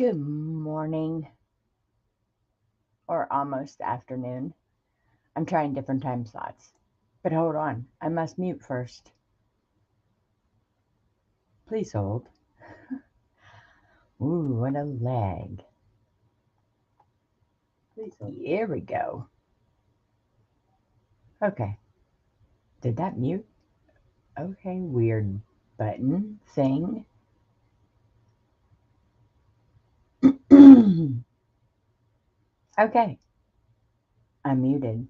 Good morning, or almost afternoon. I'm trying different time slots. But hold on, I must mute first. Please hold. Ooh, what a lag. Here we go. Okay, did that mute? Okay, weird button thing. Okay, I'm muted.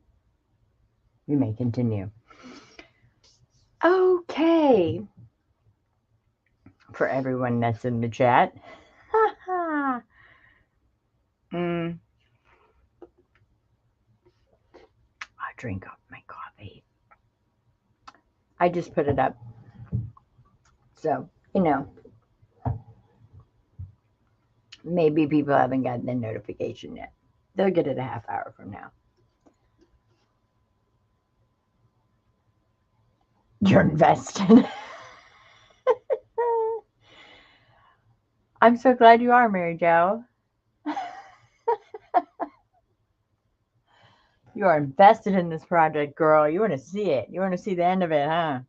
We may continue. Okay, for everyone that's in the chat. I drink up my coffee. I just put it up. So, maybe people haven't gotten the notification yet. They'll get it a half hour from now. You're invested. I'm so glad you are, Mary Jo. You are invested in this project, girl. You want to see it. You want to see the end of it, huh?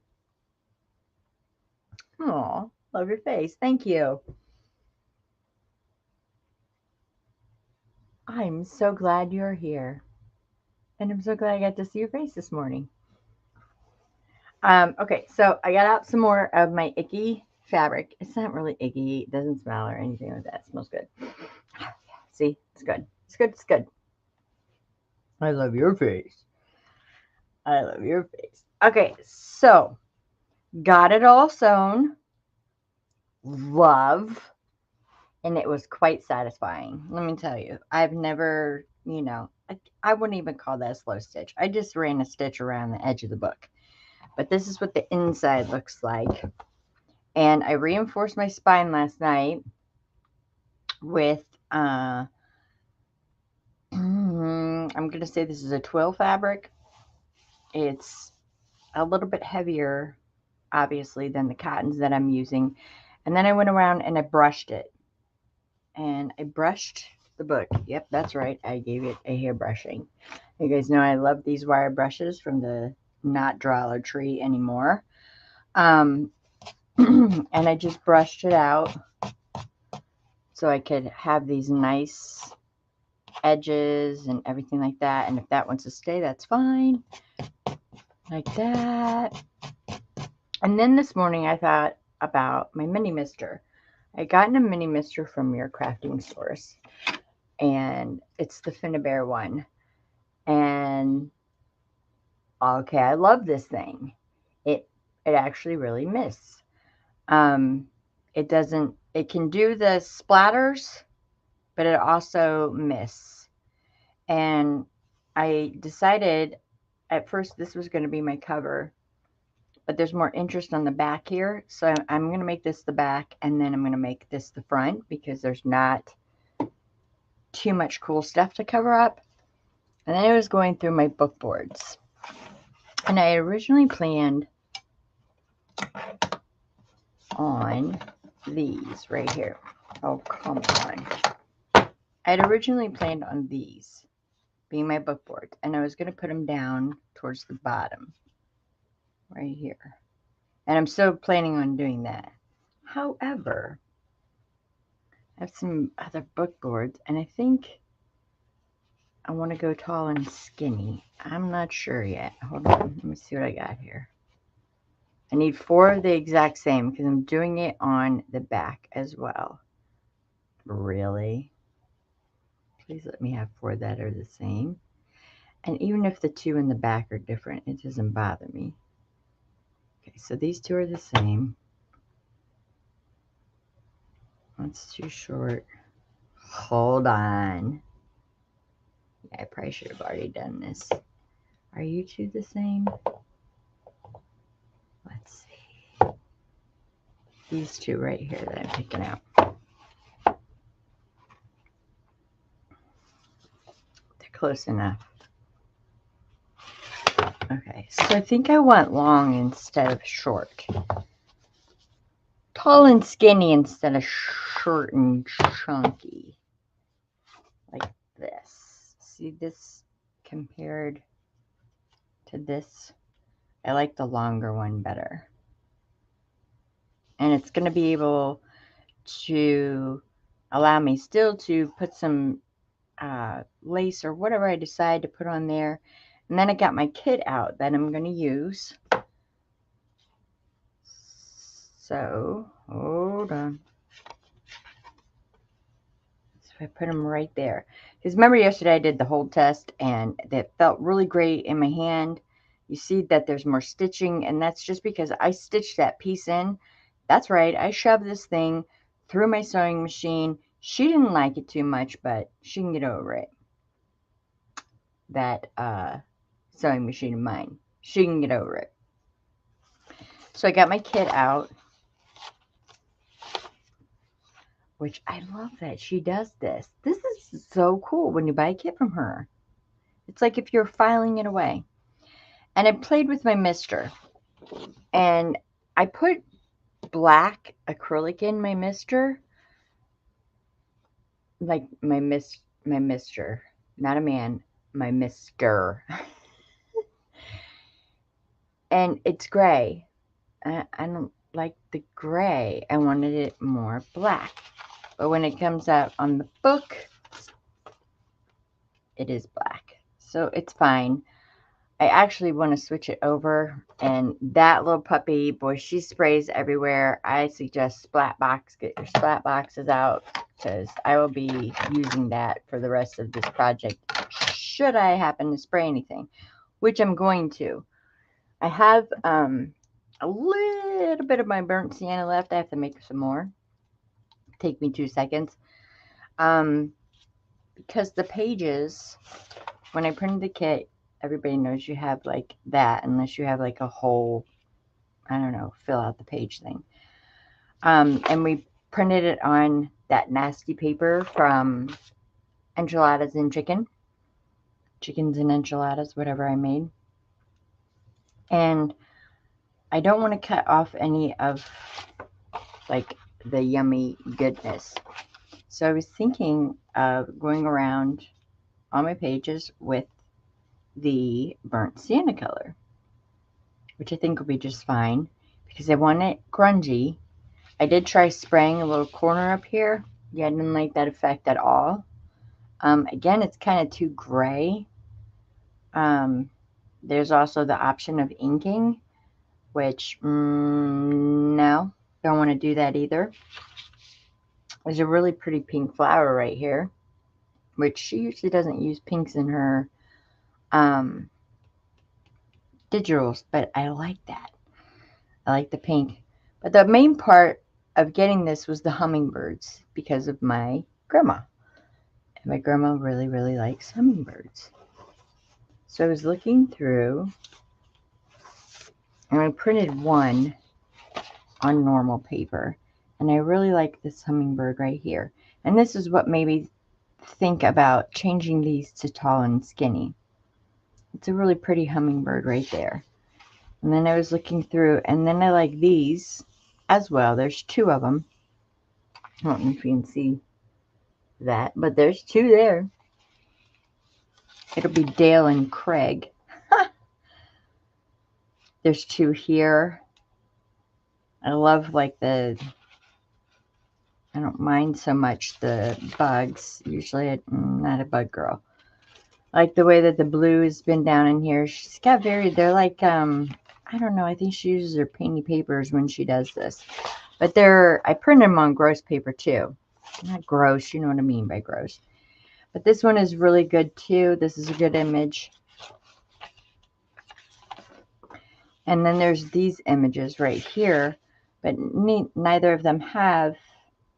Oh, love your face. Thank you. I'm so glad you're here. And I'm so glad I got to see your face this morning. Okay, so I got out some more of my icky fabric. It's not really icky. It doesn't smell or anything like that. It smells good. See, it's good. It's good. It's good. I love your face. I love your face. Okay, so got it all sewn. Love. And it was quite satisfying. Let me tell you, I've never, I wouldn't even call that a slow stitch. I just ran a stitch around the edge of the book. But this is what the inside looks like. And I reinforced my spine last night with, I'm going to say this is a twill fabric. It's a little bit heavier, obviously, than the cottons that I'm using. And then I went around and I brushed it. And I brushed the book. Yep, that's right. I gave it a hair brushing. You guys know I love these wire brushes from the Not Dollar Tree anymore. And I just brushed it out so I could have these nice edges and everything like that. And if that wants to stay, that's fine. Like that. And then this morning I thought about my mini mister. I got a mini mister from your crafting stores. And it's the Finnabair one. And okay, I love this thing. It actually really mists. It can do the splatters, but it also mists. And I decided at first this was going to be my cover, but there's more interest on the back here. So I'm going to make this the back, and then I'm going to make this the front because there's not too much cool stuff to cover up. And then I was going through my book boards. And I originally planned on these right here. Oh, come on. I had originally planned on these being my book boards. And I was going to put them down towards the bottom. Right here. And I'm still planning on doing that. However, I have some other book boards. And I think I want to go tall and skinny. I'm not sure yet. Hold on. Let me see what I got here. I need 4 of the exact same because I'm doing it on the back as well. Really? Please let me have 4 that are the same. And even if the 2 in the back are different, it doesn't bother me. Okay, so these 2 are the same. That's too short. Hold on. Yeah, I probably should have already done this. Are you 2 the same? Let's see. These 2 right here that I'm picking out. They're close enough. Okay, so I think I want long instead of short. tall and skinny instead of short and chunky. Like this. See this compared to this? I like the longer one better. And it's going to be able to allow me still to put some lace or whatever I decide to put on there. And then I got my kit out that I'm going to use. So, hold on. So I put them right there. Because remember yesterday I did the hold test and that felt really great in my hand. You see that there's more stitching, and that's just because I stitched that piece in. That's right, I shoved this thing through my sewing machine. She didn't like it too much, but she can get over it. That sewing machine of mine. She can get over it. So I got my kit out, which I love that she does this. This is so cool when you buy a kit from her. It's like if you're filing it away. And I played with my mister. And I put black acrylic in my mister. Like my mister. Not a man. My mister. And it's gray. I don't like the gray. I wanted it more black. But when it comes out on the book, it is black. So it's fine. I actually want to switch it over. And that little puppy, boy, she sprays everywhere. I suggest Splat Box. Get your Splat Boxes out, because I will be using that for the rest of this project, should I happen to spray anything, which I'm going to. I have a little bit of my burnt sienna left. I have to make some more. Take me 2 seconds. Because the pages, when I printed the kit, everybody knows you have like that, unless you have like a whole, I don't know, fill out the page thing. And we printed it on that nasty paper from Enchiladas and Chickens and Enchiladas, whatever I made. And I don't want to cut off any of like the yummy goodness. So I was thinking of going around on my pages with the burnt sienna color, which I think will be just fine because I want it grungy. I did try spraying a little corner up here. Yeah, I didn't like that effect at all. Again, it's kind of too gray. There's also the option of inking, which no, don't want to do that either. There's a really pretty pink flower right here, which she usually doesn't use pinks in her digitals, but I like that. I like the pink. But the main part of getting this was the hummingbirds because of my grandma. And my grandma really, really likes hummingbirds. So I was looking through, and I printed one on normal paper. And I really like this hummingbird right here. And this is what made me think about changing these to tall and skinny. It's a really pretty hummingbird right there. And then I was looking through, and then I like these as well. There's 2 of them. I don't know if you can see that, but there's 2 there. It'll be Dale and Craig. There's 2 here. I love like I don't mind so much the bugs. Usually I'm not a bug girl. I like the way that the blue has been down in here. She's got they're like, I don't know. I think she uses her painty papers when she does this. But I printed them on gross paper too. Not gross, you know what I mean by gross. But this one is really good too. This is a good image. And then there's these images right here. But neither of them have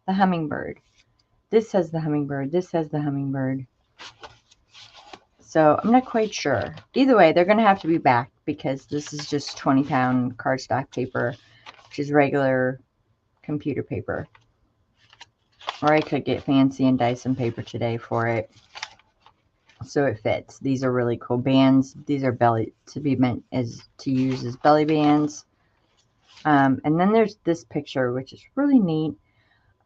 the hummingbird. This has the hummingbird. This has the hummingbird. So I'm not quite sure. Either way, they're going to have to be back because this is just 20-pound cardstock paper, which is regular computer paper. Or I could get fancy and dye some paper today for it, so it fits. These are really cool bands. These are to be meant to use as belly bands. And then there's this picture, which is really neat.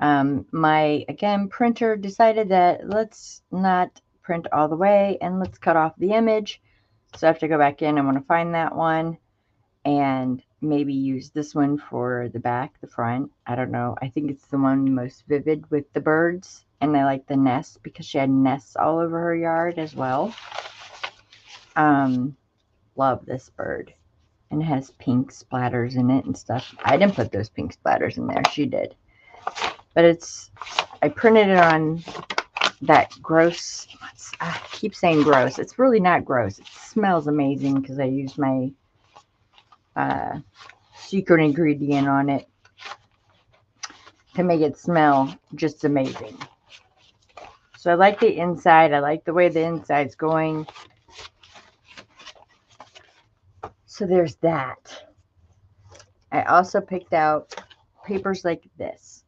My, again, printer decided that let's not print all the way and let's cut off the image. So I have to go back in. I want to find that one and maybe use this one for the back, the front. I don't know. I think it's the one most vivid with the birds. And I like the nests because she had nests all over her yard as well. Love this bird. And it has pink splatters in it and stuff. I didn't put those pink splatters in there. She did. But I printed it on that gross, I keep saying gross. It's really not gross. It smells amazing because I used my secret ingredient on it to make it smell just amazing. So I like the inside. I like the way the inside's going. So there's that. I also picked out papers like this,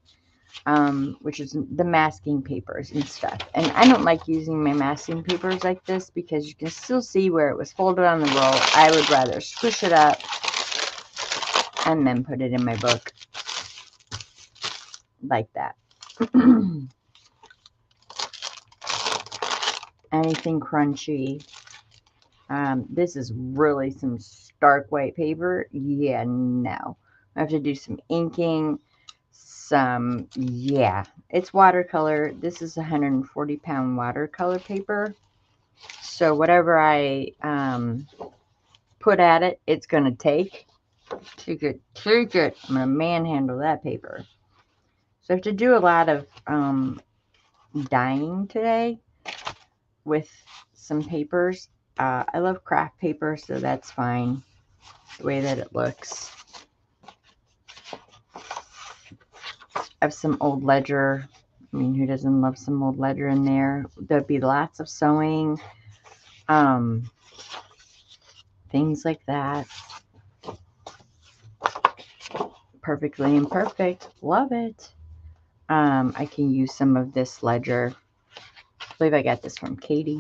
which is the masking papers and stuff. And I don't like using my masking papers like this because you can still see where it was folded on the roll. I would rather squish it up and then put it in my book like that. Anything crunchy. This is really some stark white paper. Yeah, no. I have to do some inking. Yeah, it's watercolor. This is 140-pound watercolor paper. So whatever I put at it, it's going to take. Take it. I'm going to manhandle that paper. So I have to do a lot of dyeing today with some papers. I love craft paper, so that's fine. The way that it looks. I have some old ledger. I mean, who doesn't love some old ledger in there? There'd be lots of sewing. Things like that. Perfectly Imperfect. Love it. I can use some of this ledger. I believe I got this from Katie.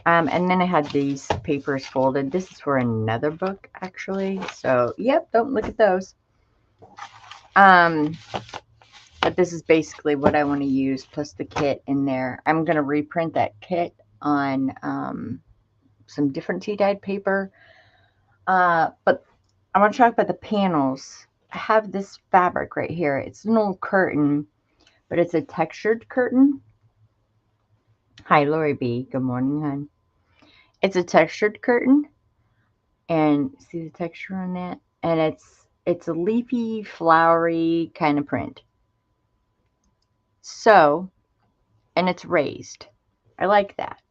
And then I had these papers folded. This is for another book, actually. So, yep, don't look at those. But this is basically what I want to use, plus the kit in there. I'm going to reprint that kit on some different tea-dyed paper. But I want to talk about the panels. I have this fabric right here. It's an old curtain, but it's a textured curtain. Hi, Lori B. Good morning, hon. It's a textured curtain. And see the texture on that? And it's a leafy, flowery kind of print. So, and it's raised. I like that.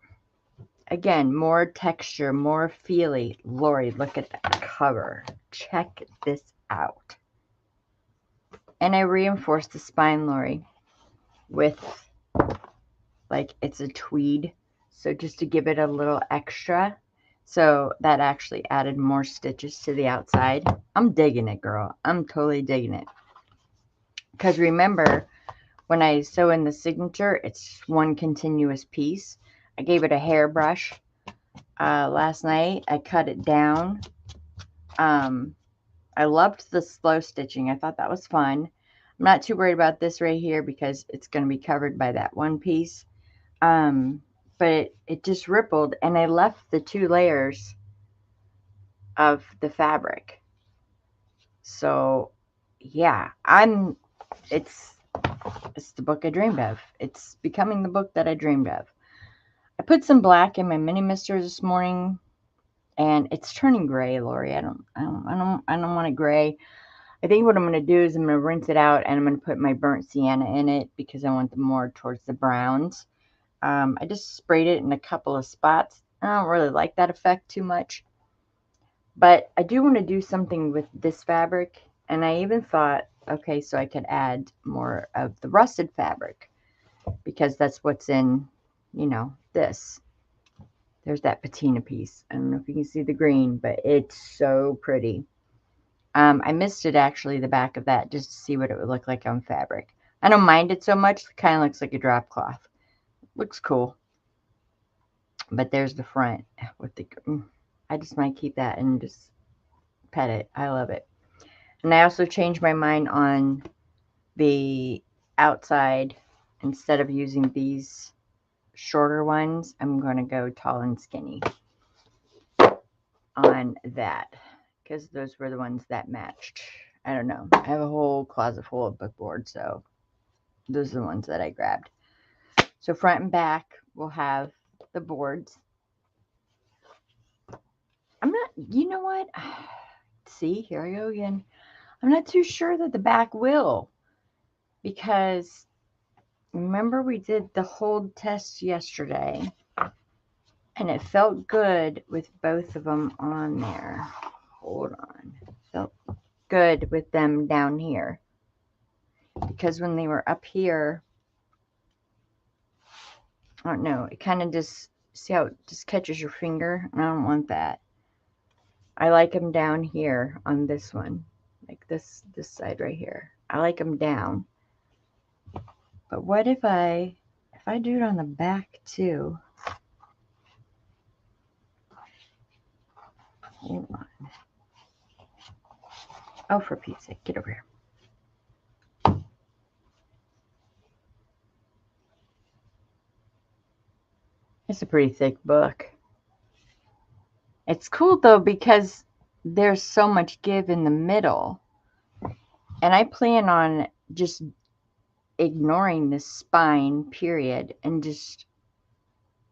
Again, more texture, more feely. Lori, look at that cover. Check this out. And I reinforced the spine, Lori, with, like, it's a tweed. So just to give it a little extra. So that actually added more stitches to the outside. I'm digging it, girl. I'm totally digging it. Because remember, when I sew in the signature, it's one continuous piece. I gave it a hairbrush last night. I cut it down. I loved the slow stitching. I thought that was fun. I'm not too worried about this right here because it's going to be covered by that one piece. But it just rippled, and I left the 2 layers of the fabric. So, yeah, it's the book I dreamed of. It's becoming the book that I dreamed of. I put some black in my mini mister this morning, and it's turning gray, Lori. I don't want it gray. I think what I'm going to do is I'm going to rinse it out, and I'm going to put my burnt sienna in it because I want them more towards the browns. I just sprayed it in a couple of spots. I don't really like that effect too much. But I do want to do something with this fabric. And I even thought, okay, so I could add more of the rusted fabric. Because that's what's in, you know, this. There's that patina piece. I don't know if you can see the green, but it's so pretty. I misted actually the back of that just to see what it would look like on fabric. I don't mind it so much. It kind of looks like a drop cloth. Looks cool. But there's the front with the, I just might keep that and just pet it. I love it. And I also changed my mind on the outside. Instead of using these shorter ones, I'm going to go tall and skinny on that, because those were the ones that matched. I don't know. I have a whole closet full of bookboard, so those are the ones that I grabbed. So front and back will have the boards. I'm not, you know what? See, here I go again. I'm not too sure that the back will, because remember we did the hold test yesterday and it felt good with both of them on there. Hold on. Felt good with them down here, because when they were up here, I don't know, it kind of just, see how it just catches your finger? I don't want that. I like them down here on this one, like this side right here. I like them down. But what if I do it on the back too? Hold on. Oh, for Pete's sake, get over here. It's a pretty thick book. It's cool though, because there's so much give in the middle. And I plan on just ignoring this spine, period, and just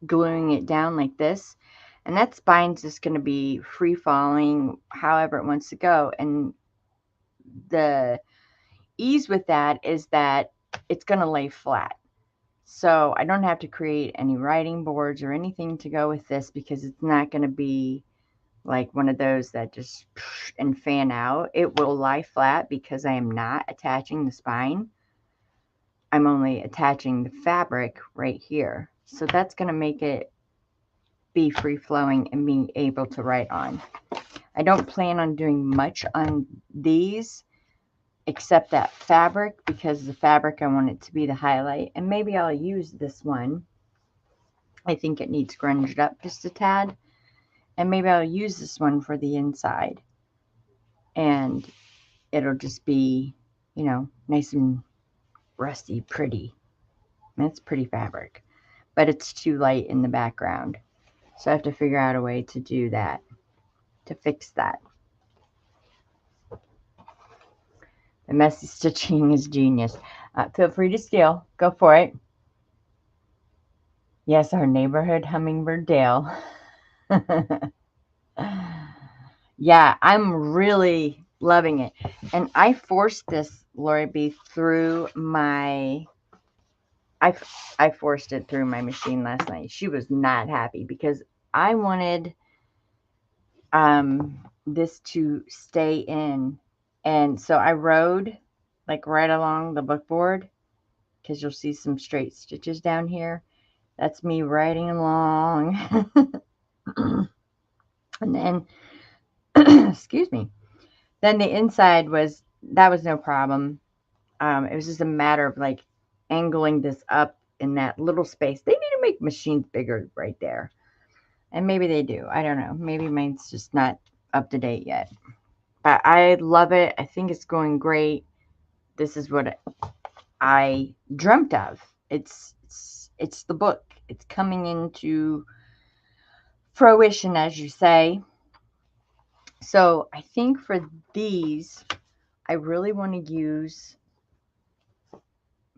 gluing it down like this. And that spine's just going to be free falling however it wants to go. And the ease with that is that it's going to lay flat. So I don't have to create any writing boards or anything to go with this, because it's not going to be like one of those that just and fan out. It will lie flat because I am not attaching the spine. I'm only attaching the fabric right here. So that's going to make it be free flowing and being able to write on. I don't plan on doing much on these except that fabric, because the fabric, I want it to be the highlight. And maybe I'll use this one. I think it needs grunged up just a tad. And maybe I'll use this one for the inside. And it'll just be, you know, nice and rusty, pretty. And it's pretty fabric. But it's too light in the background. So I have to figure out a way to do that, to fix that. The messy stitching is genius. Feel free to steal. Go for it. Yes, our neighborhood hummingbird Dale. Yeah, I'm really loving it. And I forced this, Lori B, through my... I forced it through my machine last night. She was not happy because I wanted this to stay in. And so I rode like right along the book board, because you'll see some straight stitches down here. That's me riding along. And then, excuse me, then the inside was no problem. It was just a matter of like angling this up in that little space. They need to make machines bigger right there. And maybe they do. I don't know. Maybe mine's just not up to date yet. But I love it. I think it's going great. This is what I dreamt of. It's the book. It's coming into fruition, as you say. So I think for these, I really want to use,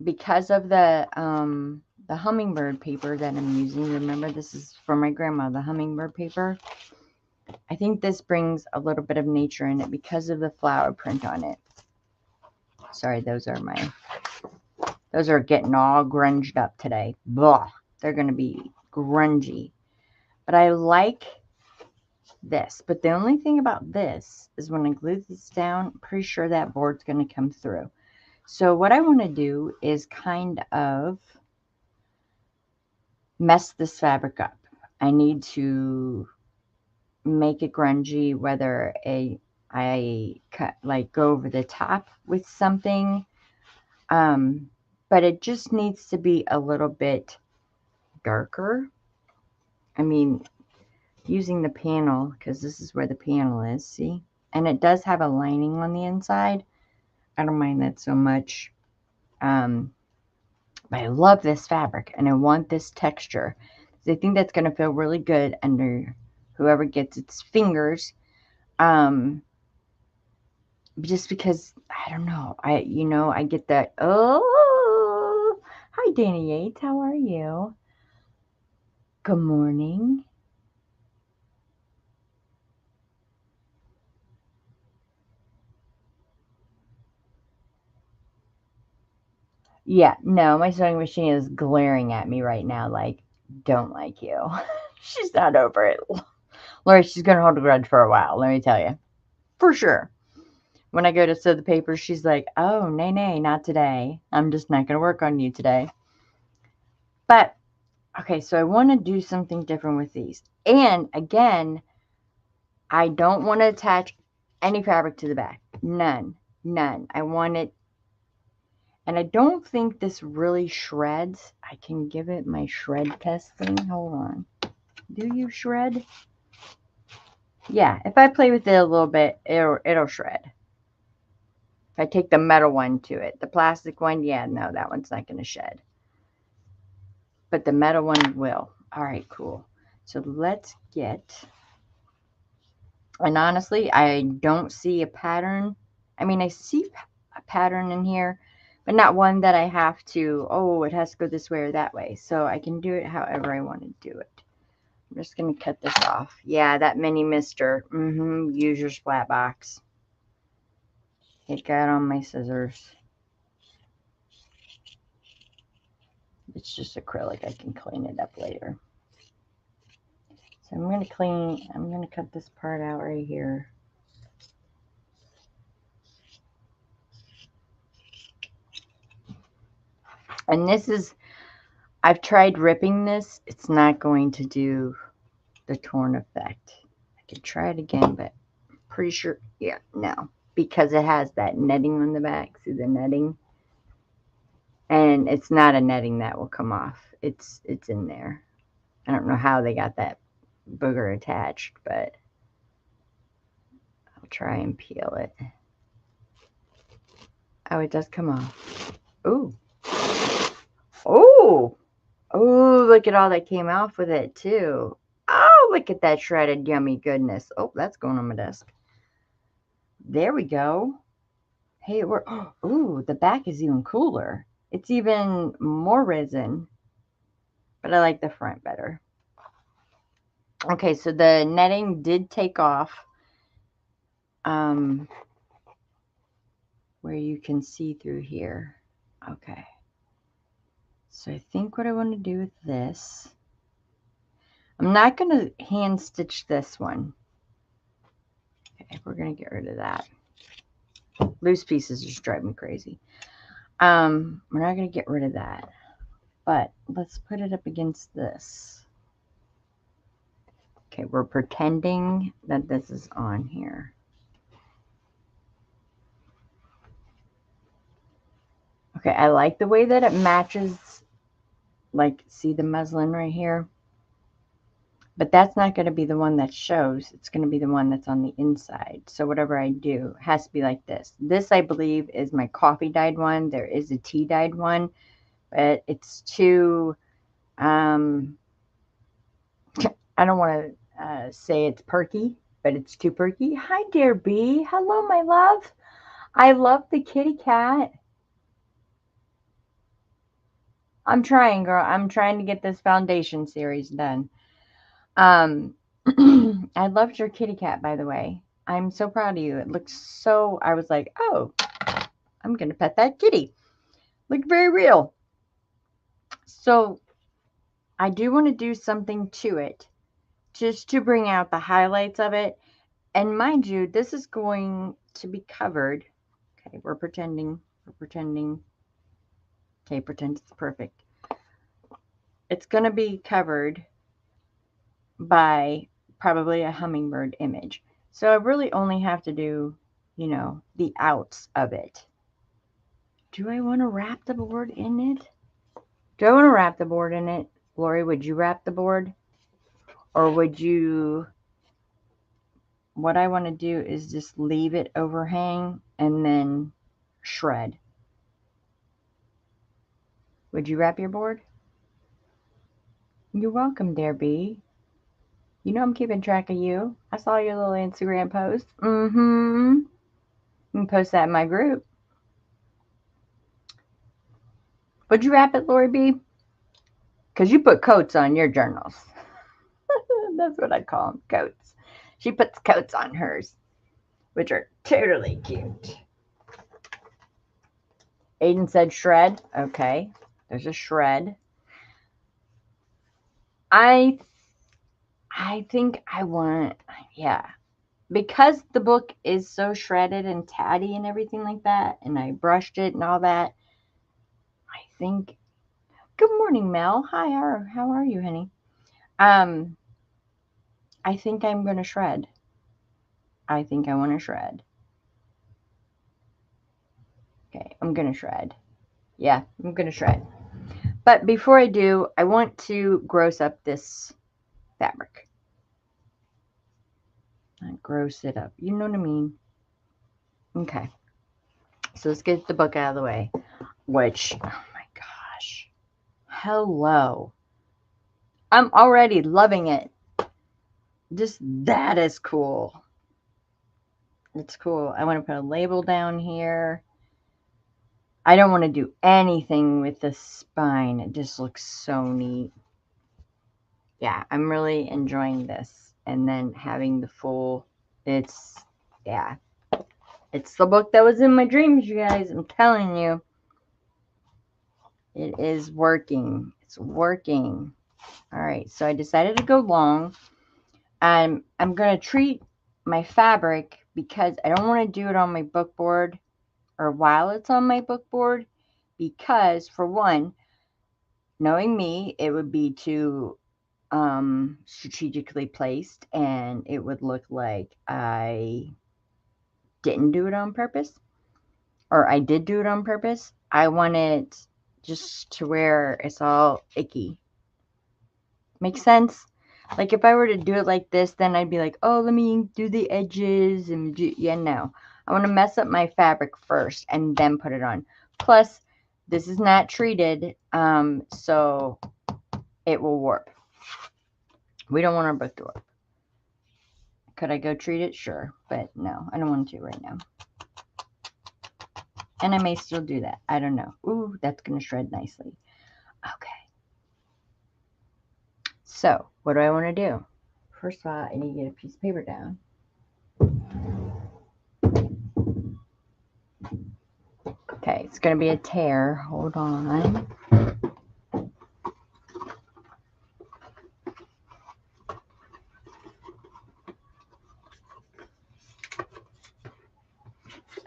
because of the hummingbird paper that I'm using. Remember, this is from my grandma, the hummingbird paper. I think this brings a little bit of nature in it because of the flower print on it. Sorry, those are getting all grunged up today. Blah. They're going to be grungy. But I like this. But the only thing about this is when I glue this down, I'm pretty sure that board's going to come through. So what I want to do is kind of mess this fabric up. I need to make it grungy, whether I like go over the top with something. But it just needs to be a little bit darker. I mean, using the panel, because this is where the panel is, see? And it does have a lining on the inside. I don't mind that so much. But I love this fabric and I want this texture. So I think that's going to feel really good under whoever gets its fingers. Just because, I don't know, I get that. Oh, hi Danny Yates, how are you? Good morning. Yeah, no, my sewing machine is glaring at me right now like, don't like you. She's not over it. Lori, she's going to hold a grudge for a while, let me tell you. For sure. When I go to sew the papers, she's like, oh, nay, nay, not today. I'm just not going to work on you today. But, okay, so I want to do something different with these. And, again, I don't want to attach any fabric to the back. None. None. I want it. And I don't think this really shreds. I can give it my shred test thing. Hold on. Do you shred? Yeah, if I play with it a little bit, it'll shred. If I take the metal one to it. The plastic one, yeah, no, that one's not going to shed. But the metal one will. All right, cool. So let's get, and honestly, I don't see a pattern. I mean, I see a pattern in here, but not one that I have to, oh, it has to go this way or that way. So I can do it however I want to do it. I'm just going to cut this off. Yeah, that mini mister. Use your splat box. It got on my scissors. It's just acrylic. I can clean it up later. So I'm going to cut this part out right here. And this is, I've tried ripping this. It's not going to do the torn effect. I could try it again, but I'm pretty sure, yeah, no. Because it has that netting on the back. See the netting? And it's not a netting that will come off. It's in there. I don't know how they got that booger attached, but I'll try and peel it. Oh, it does come off. Ooh. Ooh. Ooh, look at all that came off with it, too. Oh, look at that shredded yummy goodness. Oh, that's going on my desk. There we go. Hey, it worked. Ooh, the back is even cooler. It's even more resin, but I like the front better. Okay, so the netting did take off. Where you can see through here. Okay. So I think what I want to do with this, I'm not going to hand stitch this one. Okay, we're going to get rid of that. Loose pieces just drive me crazy. We're not going to get rid of that. But let's put it up against this. Okay, we're pretending that this is on here. Okay, I like the way that it matches. Like, see the muslin right here? But that's not going to be the one that shows. It's going to be the one that's on the inside. So whatever I do has to be like this. This, I believe, is my coffee dyed one. There is a tea dyed one, but it's too, I don't want to say it's perky, but it's too perky. Hi, dear bee. Hello, my love. I love the kitty cat. I'm trying, girl. I'm trying to get this foundation series done. I loved your kitty cat, by the way. I'm so proud of you. It looks so, I was like, oh, I'm going to pet that kitty. Looked very real. So I do want to do something to it just to bring out the highlights of it. And mind you, this is going to be covered. Okay, we're pretending. Okay, pretend it's perfect. It's going to be covered by probably a hummingbird image. So I really only have to do, the outs of it. Do I want to wrap the board in it? Do I want to wrap the board in it? Lori, would you wrap the board? Or would you what I want to do is just leave it overhang and then shred. Would you wrap your board? You're welcome, dear B. You know I'm keeping track of you. I saw your little Instagram post. You can post that in my group. Would you wrap it, Lori B? Because you put coats on your journals. That's what I call them, coats. She puts coats on hers, which are totally cute. Aiden said shred. Okay, there's a shred. I think I want, yeah. Because the book is so shredded and tatty and everything like that, and I brushed it and all that, I think, good morning, Mel. Hi, how are you, honey? I think I'm going to shred. I think I want to shred. Okay, I'm going to shred. Yeah, I'm going to shred. But before I do, I want to gross up this fabric. Gross it up. You know what I mean? Okay. So let's get the book out of the way. Which, oh my gosh. Hello. I'm already loving it. Just that is cool. It's cool. I want to put a label down here. I don't want to do anything with the spine. It just looks so neat. Yeah, I'm really enjoying this. And then having the full, it's the book that was in my dreams, you guys. I'm telling you. It is working. It's working. All right, so I decided to go long. I'm going to treat my fabric because I don't want to do it on my book board or while it's on my book board because, for one, knowing me, it would be too strategically placed and it would look like I didn't do it on purpose, or I did do it on purpose. I want it just to where it's all icky. Make sense? Like if I were to do it like this, then I'd be like, oh, let me do the edges and do, yeah, no. I want to mess up my fabric first and then put it on. Plus, this is not treated, so it will warp. We don't want our book to warp. Could I go treat it? Sure, but no, I don't want to right now. And I may still do that. I don't know. Ooh, that's going to shred nicely. Okay. So, what do I want to do? First of all, I need to get a piece of paper down. Okay, it's going to be a tear. Hold on.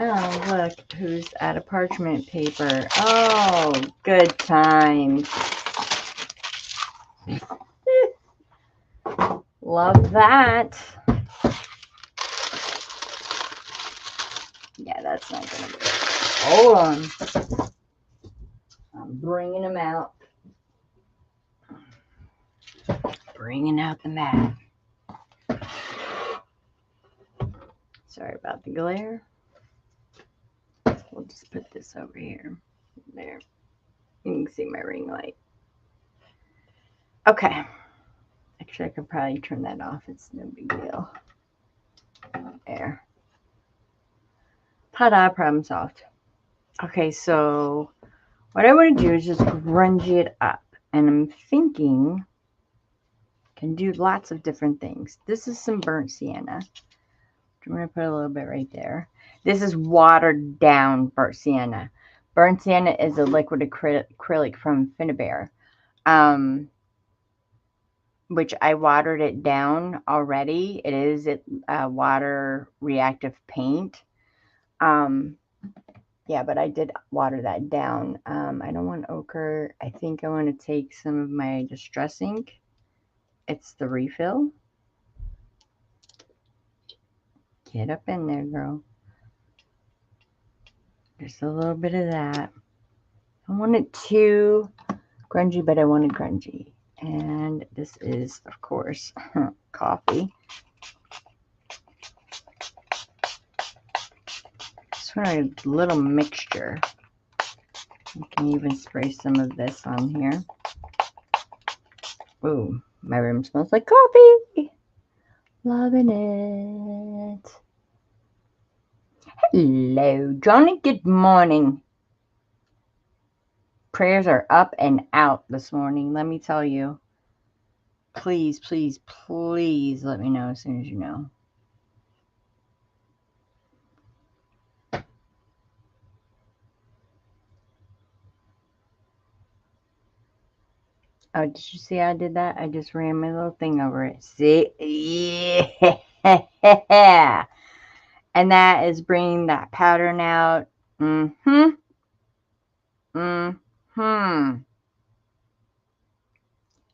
Oh, look, who's out of parchment paper. Oh, good times. Love that. Yeah, that's not going to be it. Hold on. I'm bringing them out. Bringing out the mat. Sorry about the glare. We'll just put this over here. There. You can see my ring light. Okay. Actually, I could probably turn that off. It's no big deal. There. Ta-da, problem solved. Okay, so what I want to do is just grunge it up. And I'm thinking I can do lots of different things. This is some burnt sienna. I'm going to put a little bit right there. This is watered down burnt sienna. Burnt sienna is a liquid acrylic from Finnabair, which I watered it down already. It is water reactive paint. Yeah, but I did water that down. I don't want ochre. I think I want to take some of my Distress ink. It's the refill. Get up in there, girl. Just a little bit of that. I want it too grungy, but I want it grungy. And this is, of course, coffee. just want a little mixture. You can even spray some of this on here. Ooh, my room smells like coffee. Loving it. Hello, Johnny. Good morning. Prayers are up and out this morning. Let me tell you. Please, please, please let me know as soon as you know. Oh, did you see how I did that? I just ran my little thing over it. See? Yeah. And that is bringing that pattern out. Mm-hmm. Mm-hmm.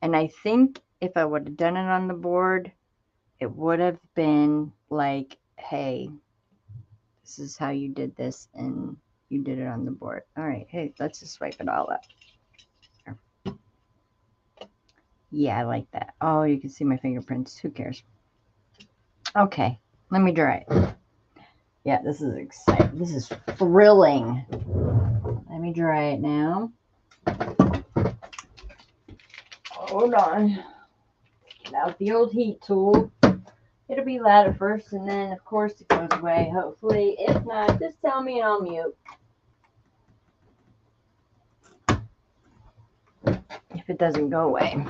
And I think if I would have done it on the board, it would have been like, hey, this is how you did this, and you did it on the board. All right, hey, let's just wipe it all up. Yeah, I like that. Oh, you can see my fingerprints. Who cares? Okay, let me dry it. Yeah, this is exciting. This is thrilling. Let me dry it now. Hold on. Get out the old heat tool. It'll be loud at first, and then, of course, it goes away, hopefully. If not, just tell me and I'll mute. If it doesn't go away.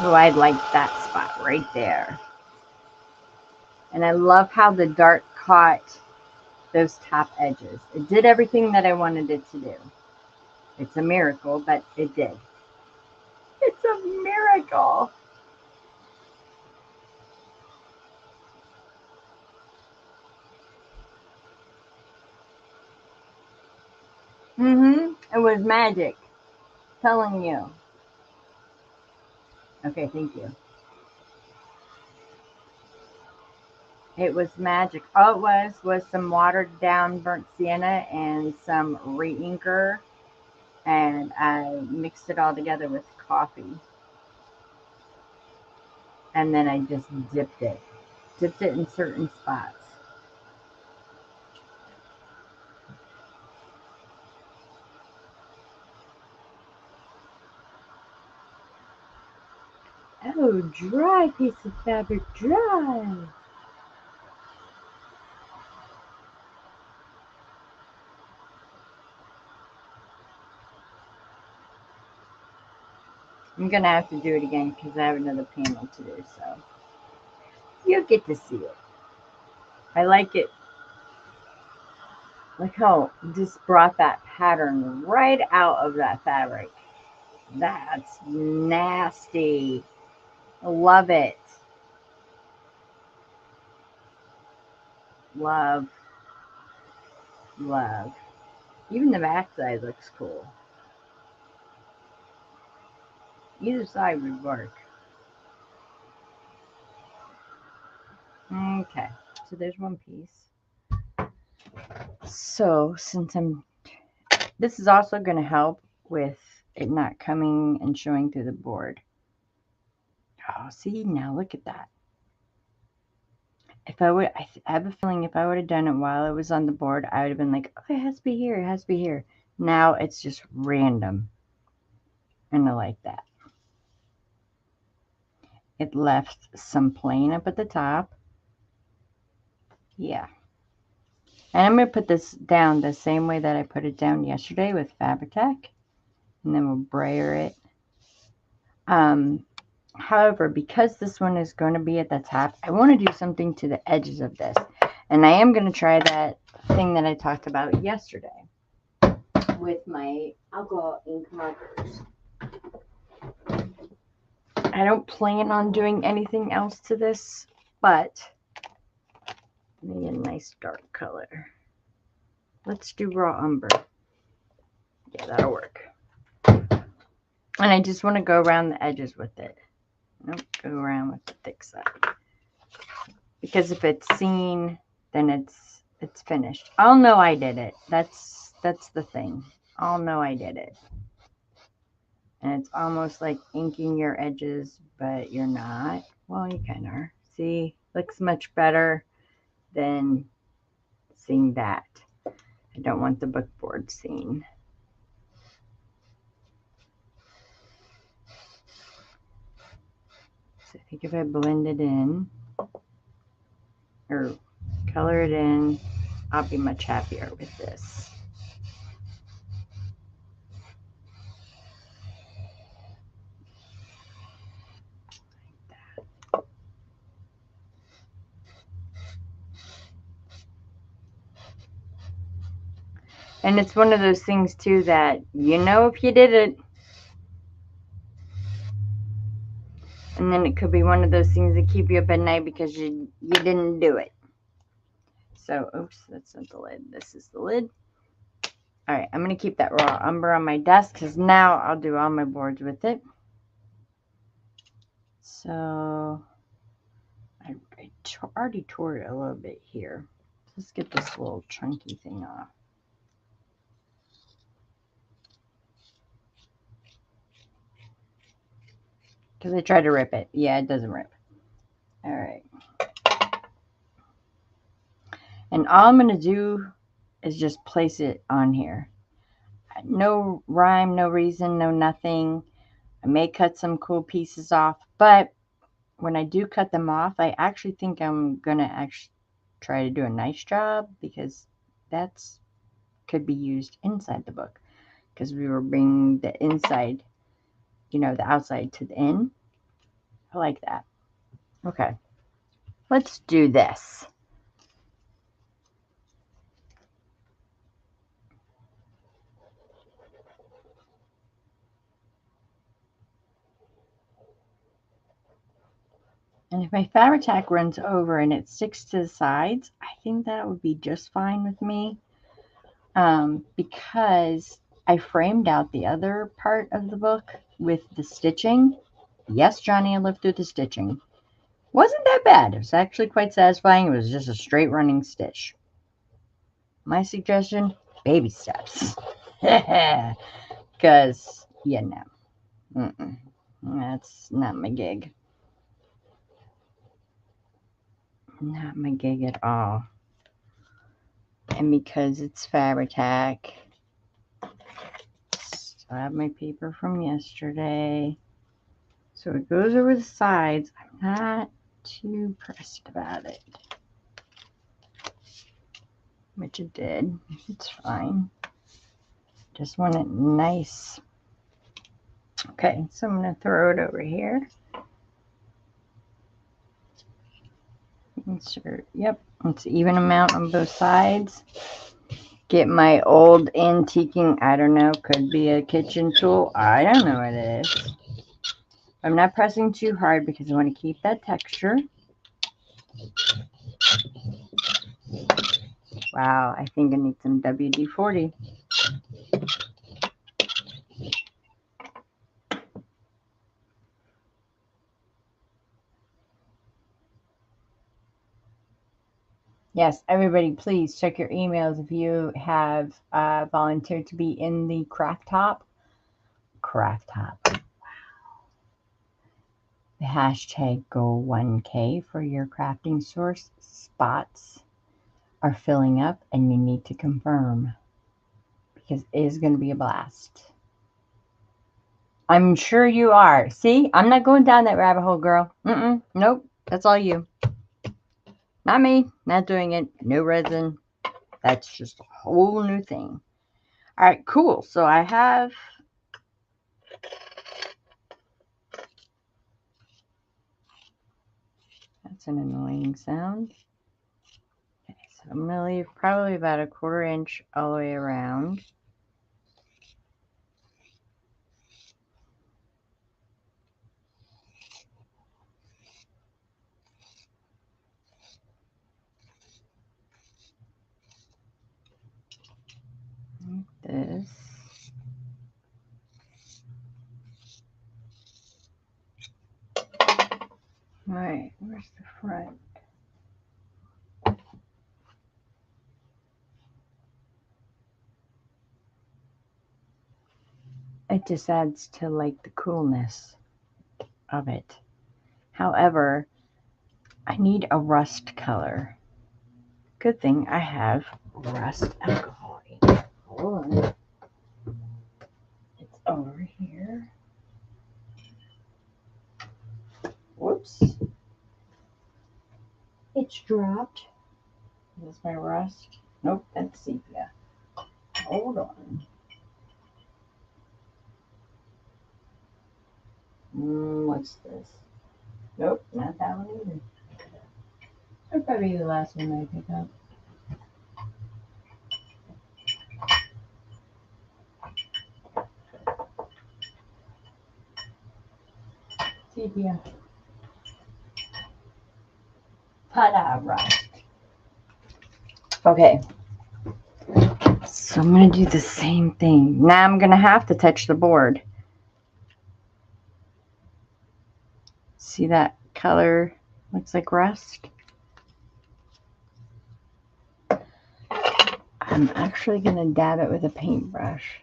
Oh, I like that spot right there. And I love how the dark caught those top edges. It did everything that I wanted it to do. It's a miracle, but it did. It's a miracle. It was magic. Telling you. Okay, thank you. It was magic. All it was some watered down burnt sienna and some re-inker, and I mixed it all together with coffee. And then I just dipped it in certain spots. Oh, dry piece of fabric, dry. I'm going to have to do it again because I have another panel to do, so you'll get to see it. I like it. Look how it just brought that pattern right out of that fabric. That's nasty. I love it. Love. Love. Even the back side looks cool. Either side would work. Okay, so there's one piece. So since this is also going to help with it not coming and showing through the board. Oh, see, now look at that. If I have a feeling if I would have done it while it was on the board, I would have been like, oh, it has to be here, it has to be here. Now it's just random. And I like that. It left some plain up at the top. Yeah. And I'm going to put this down the same way that I put it down yesterday with Fabri-Tac. And then we'll brayer it. However, because this one is going to be at the top, I want to do something to the edges of this. And I am going to try that thing that I talked about yesterday with my alcohol ink markers. I don't plan on doing anything else to this, but maybe a nice dark color. Let's do raw umber. Yeah, that'll work. And I just want to go around the edges with it. Nope, go around with the thick side. Because if it's seen, then it's finished. I'll know I did it. That's the thing. I'll know I did it. And it's almost like inking your edges, but you're not. Well, you kind of are. See? Looks much better than seeing that. I don't want the book board seen. So I think if I blend it in or color it in, I'll be much happier with this. And it's one of those things too that you know if you did it. And then it could be one of those things that keep you up at night because you didn't do it. So, oops, that's not the lid. This is the lid. All right, I'm going to keep that raw umber on my desk because now I'll do all my boards with it. So, I already tore it a little bit here. Let's get this little chunky thing off. Because I tried to rip it. Yeah, it doesn't rip. All right. And all I'm going to do is just place it on here. No rhyme, no reason, no nothing. I may cut some cool pieces off, but when I do cut them off, I actually think I'm going to actually try to do a nice job because that's could be used inside the book because we were bringing the inside, the outside to the in. I like that. Okay, let's do this. And if my fabric tack runs over and it sticks to the sides, I think that would be just fine with me. Because I framed out the other part of the book with the stitching. Yes, Johnny, I lived through the stitching. Wasn't that bad. It was actually quite satisfying. It was just a straight running stitch. My suggestion, baby steps. Because, no. That's not my gig. Not my gig at all. And because it's fabric-tack, still have my paper from yesterday. So it goes over the sides. I'm not too pressed about it. Which it did. It's fine. Just want it nice. Okay, so I'm going to throw it over here. Insert. Yep, it's even amount on both sides. Get my old antiquing, I don't know, could be a kitchen tool. I don't know what it is. I'm not pressing too hard because I want to keep that texture. Wow, I think I need some WD-40. Yes, everybody, please check your emails if you have volunteered to be in the craft top. Craft top. Wow. The hashtag Go 1K for your crafting source spots are filling up and you need to confirm because it is going to be a blast. I'm sure you are. See, I'm not going down that rabbit hole, girl. Nope, that's all you. Not me, not doing it. No resin. That's just a whole new thing. All right, cool. So I have that's an annoying sound. Okay, so I'm going to leave probably about a 1/4 inch all the way around. Like this. All right, where's the front? It just adds to like the coolness of it. However, I need a rust color. Good thing I have rust alcohol. Hold on. It's over here. Whoops. It's dropped. Is this my rust? Nope, that's sepia. Hold on. What's this? Nope, not that one either. That'll probably be the last one I pick up. Sepia. Ta-da, rust. Okay. So I'm going to do the same thing. Now I'm going to have to touch the board. See that color? Looks like rust. I'm actually going to dab it with a paintbrush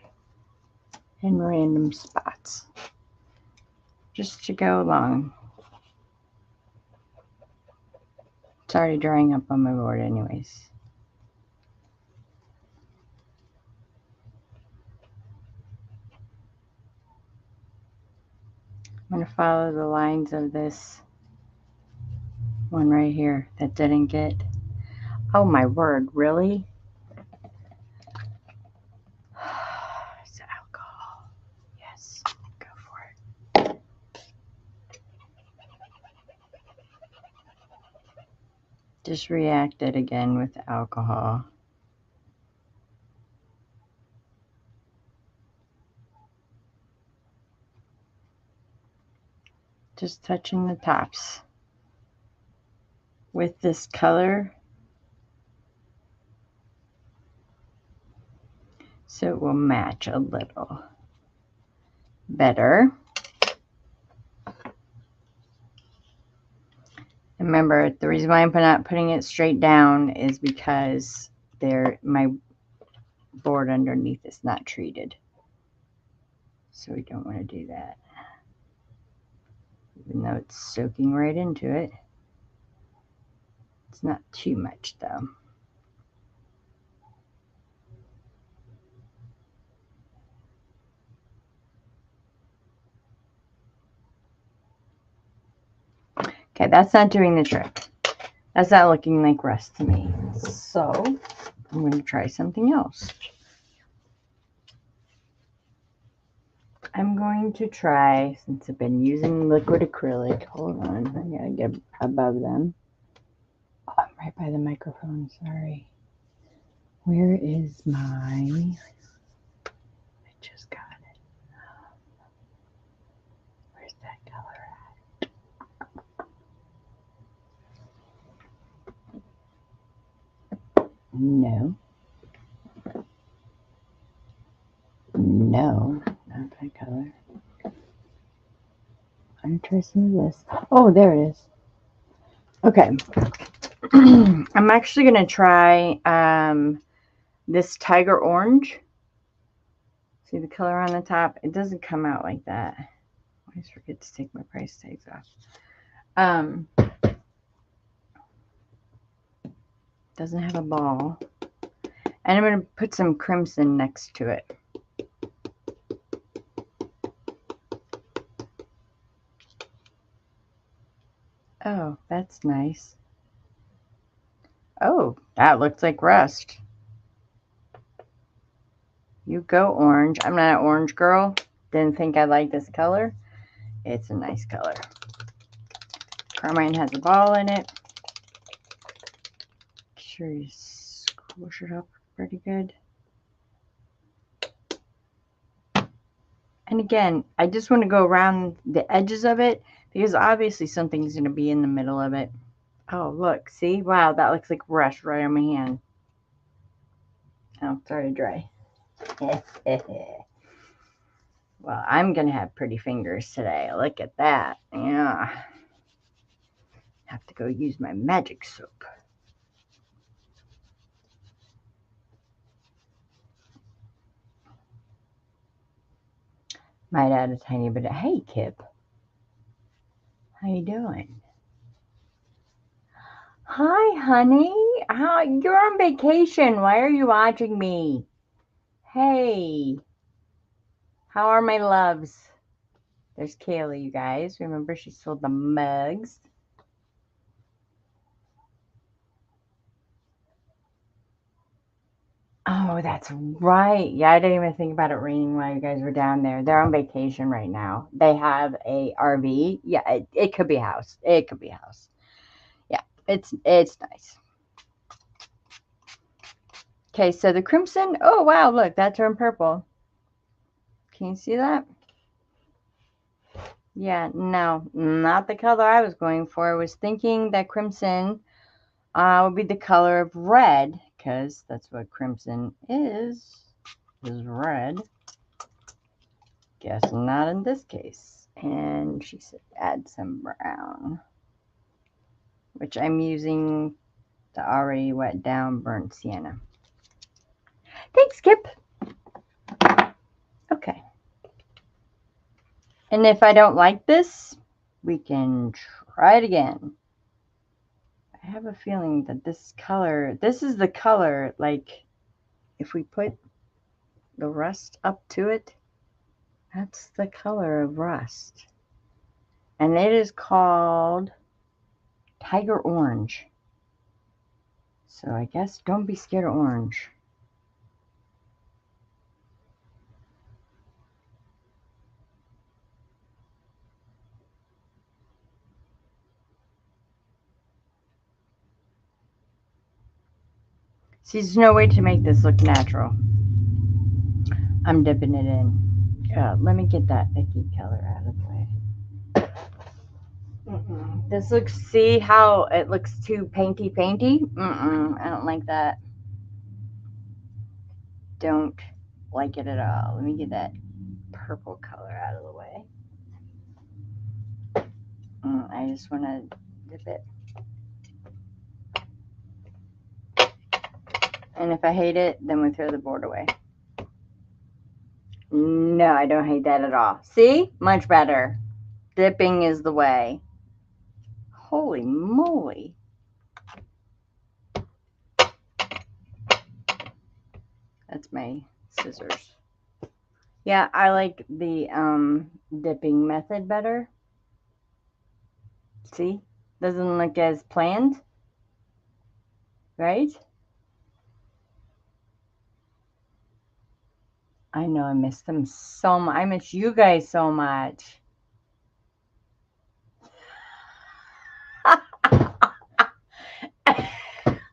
in random spots. Just to go along. It's already drying up on my board anyways. I'm going to follow the lines of this one right here that didn't get. Oh my word, really? It's alcohol. Yes, go for it. Just react it again with alcohol. Just touching the tops with this color so it will match a little better. Remember, the reason why I'm not putting it straight down is because my board underneath is not treated. So we don't want to do that. Even though it's soaking right into it. It's not too much though. Okay, that's not doing the trick. That's not looking like rust to me. So I'm going to try something else. I'm going to try, since I've been using liquid acrylic, hold on, I gotta get above them. Oh, I'm right by the microphone, sorry. Where is my, I just got it. Where's that color at? No. No, not that color. I'm trying some of this. Oh, there it is. Okay. I'm actually going to try this tiger orange. See the color on the top? It doesn't come out like that. I always forget to take my price tags off. Doesn't have a ball. And I'm going to put some crimson next to it. Oh, that's nice. Oh, that looks like rust. You go, orange. I'm not an orange girl. Didn't think I liked this color. It's a nice color. Carmine has a ball in it. Make sure you squish it up pretty good. And again, I just want to go around the edges of it because obviously something's going to be in the middle of it. Oh, look. See? Wow, that looks like rust right on my hand. Oh, it's already dry. Well, I'm going to have pretty fingers today. Look at that. Yeah. Have to go use my magic soap. Might add a tiny bit of, hey, Kip. How you doing? Hi, honey. You're on vacation. Why are you watching me? Hey, how are my loves? There's Kaylee, you guys. Remember, she sold the mugs. Oh, that's right. Yeah, I didn't even think about it raining while you guys were down there. They're on vacation right now. They have a RV. Yeah, it could be a house. It could be a house. Yeah, it's nice. Okay, so the crimson. Oh wow, look, that turned purple. Can you see that? Yeah, no, not the color I was going for. I was thinking that crimson would be the color of red, because that's what crimson is red. Guess not in this case. And she said add some brown, which I'm using the already wet down burnt sienna. Thanks, Kip. Okay. And if I don't like this, we can try it again. I have a feeling that this is the color, like, if we put the rust up to it, that's the color of rust. And it is called Tiger Orange. So I guess don't be scared of orange. See, there's no way to make this look natural. I'm dipping it in. Let me get that icky color out of the way. This looks, see how it looks too painty? I don't like that. Don't like it at all. Let me get that purple color out of the way. I just want to dip it. And if I hate it, then we throw the board away. No, I don't hate that at all. See? Much better. Dipping is the way. Holy moly. That's my scissors. Yeah, I like the dipping method better. See? Doesn't look as planned. Right? I know I miss them so much. I miss you guys so much.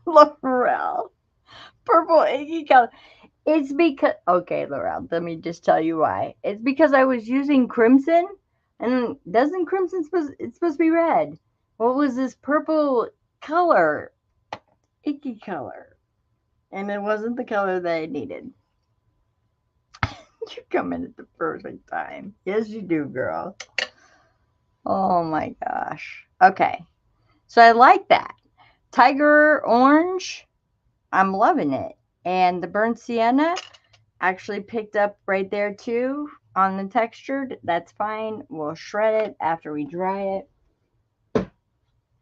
Laurel. Purple icky color. It's because, okay, Laurel, let me just tell you why. It's because I was using crimson, and doesn't crimson it's supposed to be red. What was this purple color? Icky color. And it wasn't the color that I needed. You come in at the perfect time. Yes, you do, girl. Oh my gosh. Okay. So I like that. Tiger orange, I'm loving it. And the burnt sienna actually picked up right there too on the textured. That's fine. We'll shred it after we dry it.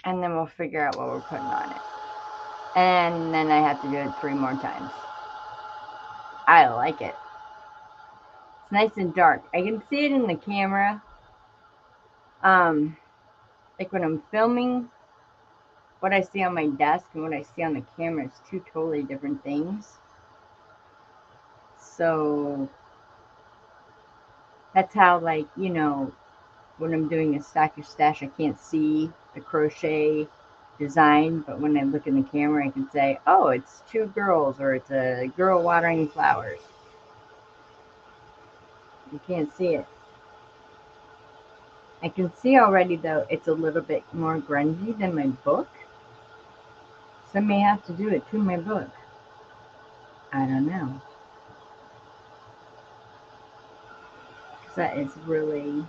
And then we'll figure out what we're putting on it. And then I have to do it 3 more times. I like it. It's nice and dark. I can see it in the camera. Like when I'm filming, what I see on my desk and what I see on the camera is 2 totally different things. So that's how, like, you know, when I'm doing a stack or stash, I can't see the crochet design, but when I look in the camera, I can say, oh, it's 2 girls, or it's a girl watering flowers. You can't see it. I can see already, though, it's a little bit more grungy than my book. So I may have to do it to my book. I don't know. Because that is really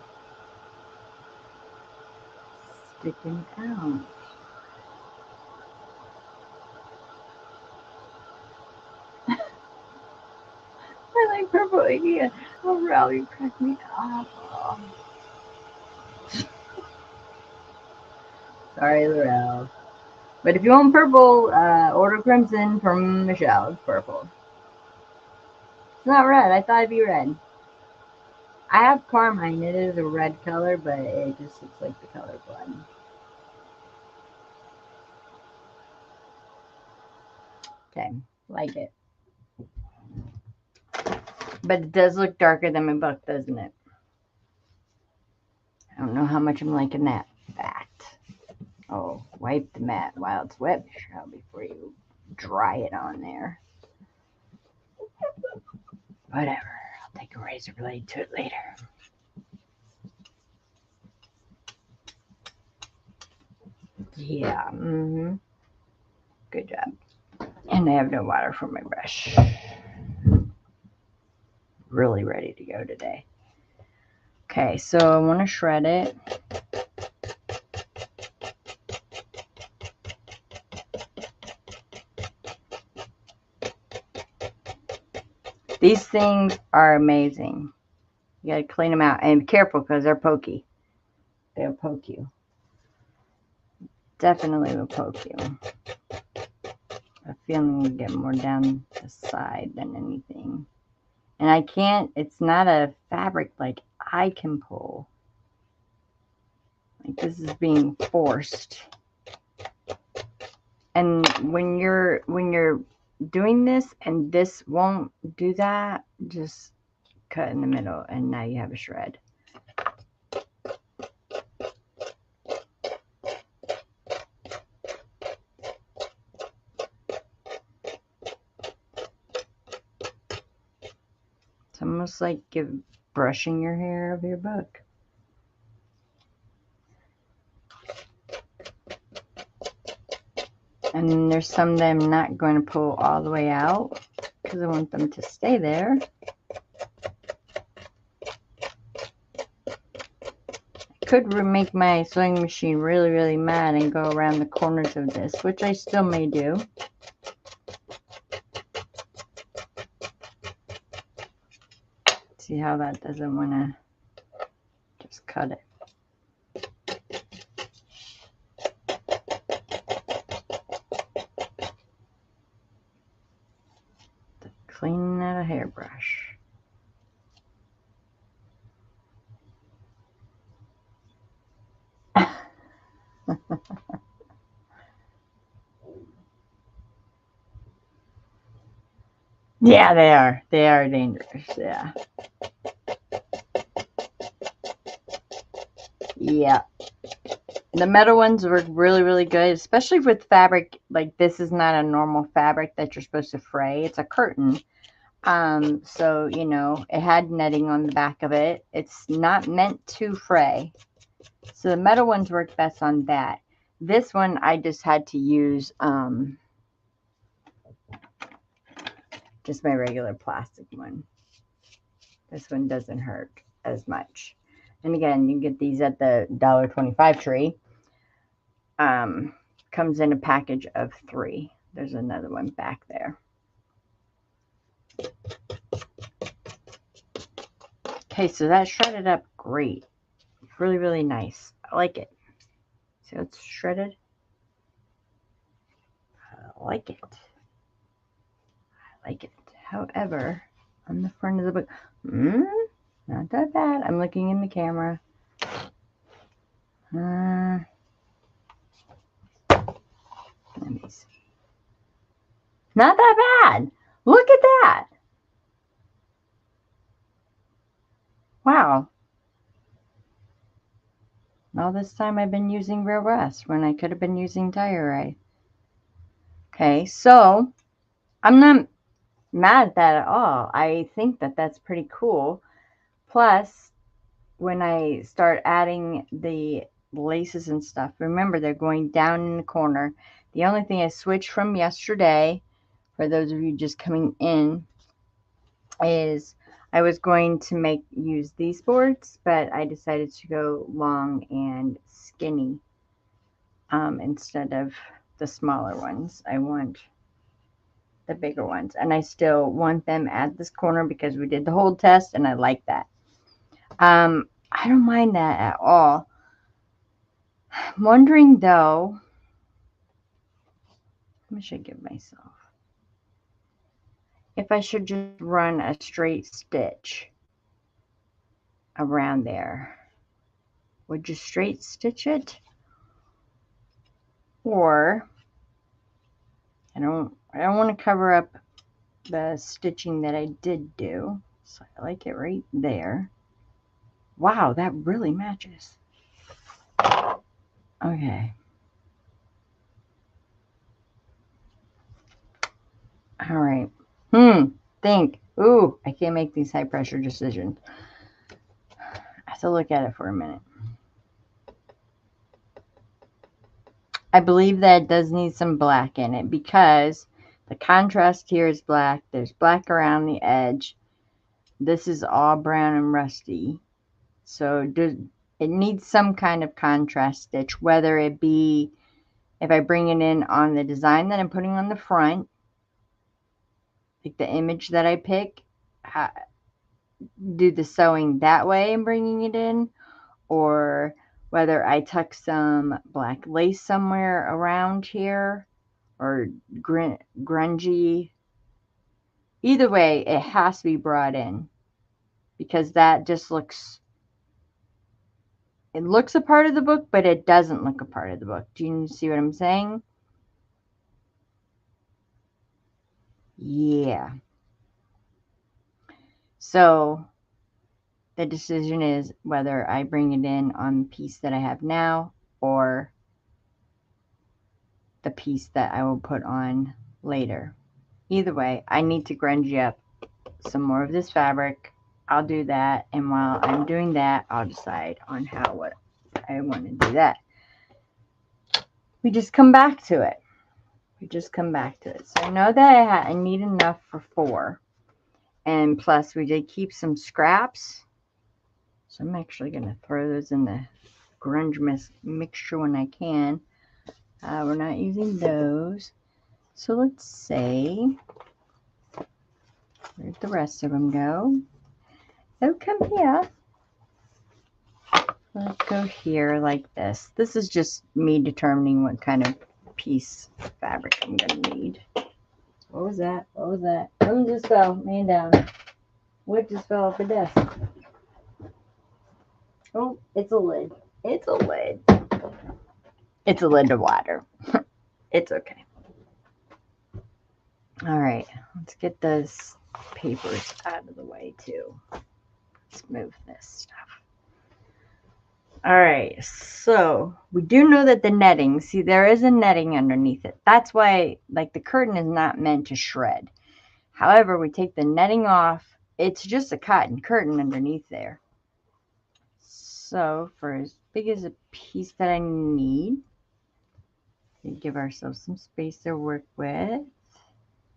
sticking out. I like purple again. Oh, Ralph, you cracked me up. Oh. Sorry, Laurel. But if you want purple, order crimson from Michelle. It's purple. It's not red. I thought it'd be red. I have carmine. It is a red color, but it just looks like the color blood. Okay, like it. But it does look darker than my book, doesn't it? I don't know how much I'm liking that fact. Oh, wipe the mat while it's wet, Michelle, before you dry it on there. Whatever. I'll take a razor blade to it later. Yeah. Good job. And I have no water for my brush. Really ready to go today. Okay, so I want to shred it. These things are amazing. You gotta clean them out and be careful because they're pokey. They'll poke you. Definitely will poke you. I'm feeling we get more down the side than anything. And I can't, it's not a fabric like I can pull. Like this is being forced. And when you're doing this and this won't do that, just cut in the middle and now you have a shred. It's almost like brushing your hair of your book. And there's some that I'm not going to pull all the way out because I want them to stay there. I could make my sewing machine really, really mad and go around the corners of this, which I still may do. See how that doesn't want to just cut it. Cleaning out a hairbrush. Yeah, they are. They are dangerous. Yeah. Yeah. The metal ones work really, really good, especially with fabric. Like this is not a normal fabric that you're supposed to fray. It's a curtain. So, you know, it had netting on the back of it. It's not meant to fray. So the metal ones work best on that. This one, I just had to use just my regular plastic one. This one doesn't hurt as much. And again, you get these at the $1.25 tree. Comes in a package of 3. There's another one back there. Okay, so that shredded up great. Really, really nice. I like it. See how it's shredded? I like it. I like it. However, on the front of the book, not that bad. I'm looking in the camera. Let me see. Not that bad. Look at that. Wow. All this time I've been using Real Rust when I could have been using Tire. Okay, so I'm not mad at that at all. I think that that's pretty cool. Plus, when I start adding the laces and stuff, remember they're going down in the corner. The only thing I switched from yesterday, for those of you just coming in, is I was going to use these boards, but I decided to go long and skinny instead of the smaller ones. I want the bigger ones, and I still want them at this corner because we did the hold test and I like that. I don't mind that at all. I'm wondering though, much I give myself? If I should just run a straight stitch around there, would you straight stitch it? Or I don't want to cover up the stitching that I did do, so I like it right there. Wow, that really matches. Okay. All right. Think. Ooh, I can't make these high pressure decisions. I have to look at it for a minute. I believe that it does need some black in it because the contrast here is black. There's black around the edge. This is all brown and rusty. So it needs some kind of contrast stitch, whether it be if I bring it in on the design that I'm putting on the front, like the image that I pick, do the sewing that way and bringing it in, or whether I tuck some black lace somewhere around here or grungy. Either way, it has to be brought in because that just looks, it looks a part of the book, but it doesn't look a part of the book. Do you see what I'm saying? Yeah. So the decision is whether I bring it in on the piece that I have now or the piece that I will put on later. Either way, I need to grungy up some more of this fabric. I'll do that, and while I'm doing that, I'll decide on what I want to do that. We just come back to it. So I know that I need enough for 4. And plus, we did keep some scraps. So I'm actually going to throw those in the grunge mixture when I can. We're not using those. So let's say, where'd the rest of them go? Oh, come here. Let's go here like this. This is just me determining what kind of piece of fabric I'm going to need. What was that? Something just fell. Man down. What just fell off the desk? Oh, it's a lid. It's a lid to water. It's okay. All right. Let's get those papers out of the way too. Let's move this stuff. All right, so we do know that the netting, see there is a netting underneath it. That's why, like, the curtain is not meant to shred. However, we take the netting off. It's just a cotton curtain underneath there. So for as big as a piece that I need, we give ourselves some space to work with.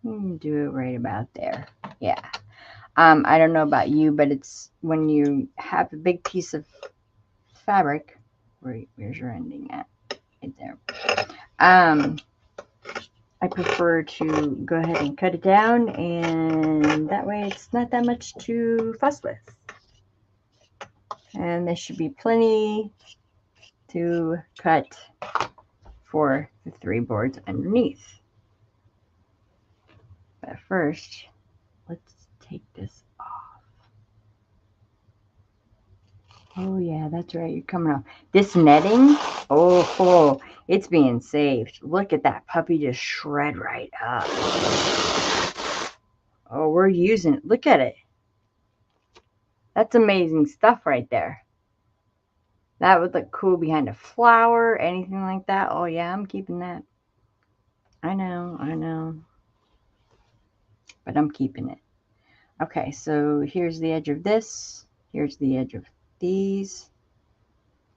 Do it right about there. Yeah. I don't know about you, but it's when you have a big piece of fabric, where's your ending at? Right there. I prefer to go ahead and cut it down, and that way it's not that much to fuss with. And there should be plenty to cut for the 3 boards underneath. But first, let's take this off. Oh yeah, that's right, you're coming off. This netting, oh, it's being saved. Look at that puppy just shred right up. Oh, we're using it. Look at it. That's amazing stuff right there. That would look cool behind a flower, anything like that. Oh yeah, I'm keeping that. I know. But I'm keeping it. Okay, so here's the edge of this. Here's the edge of these.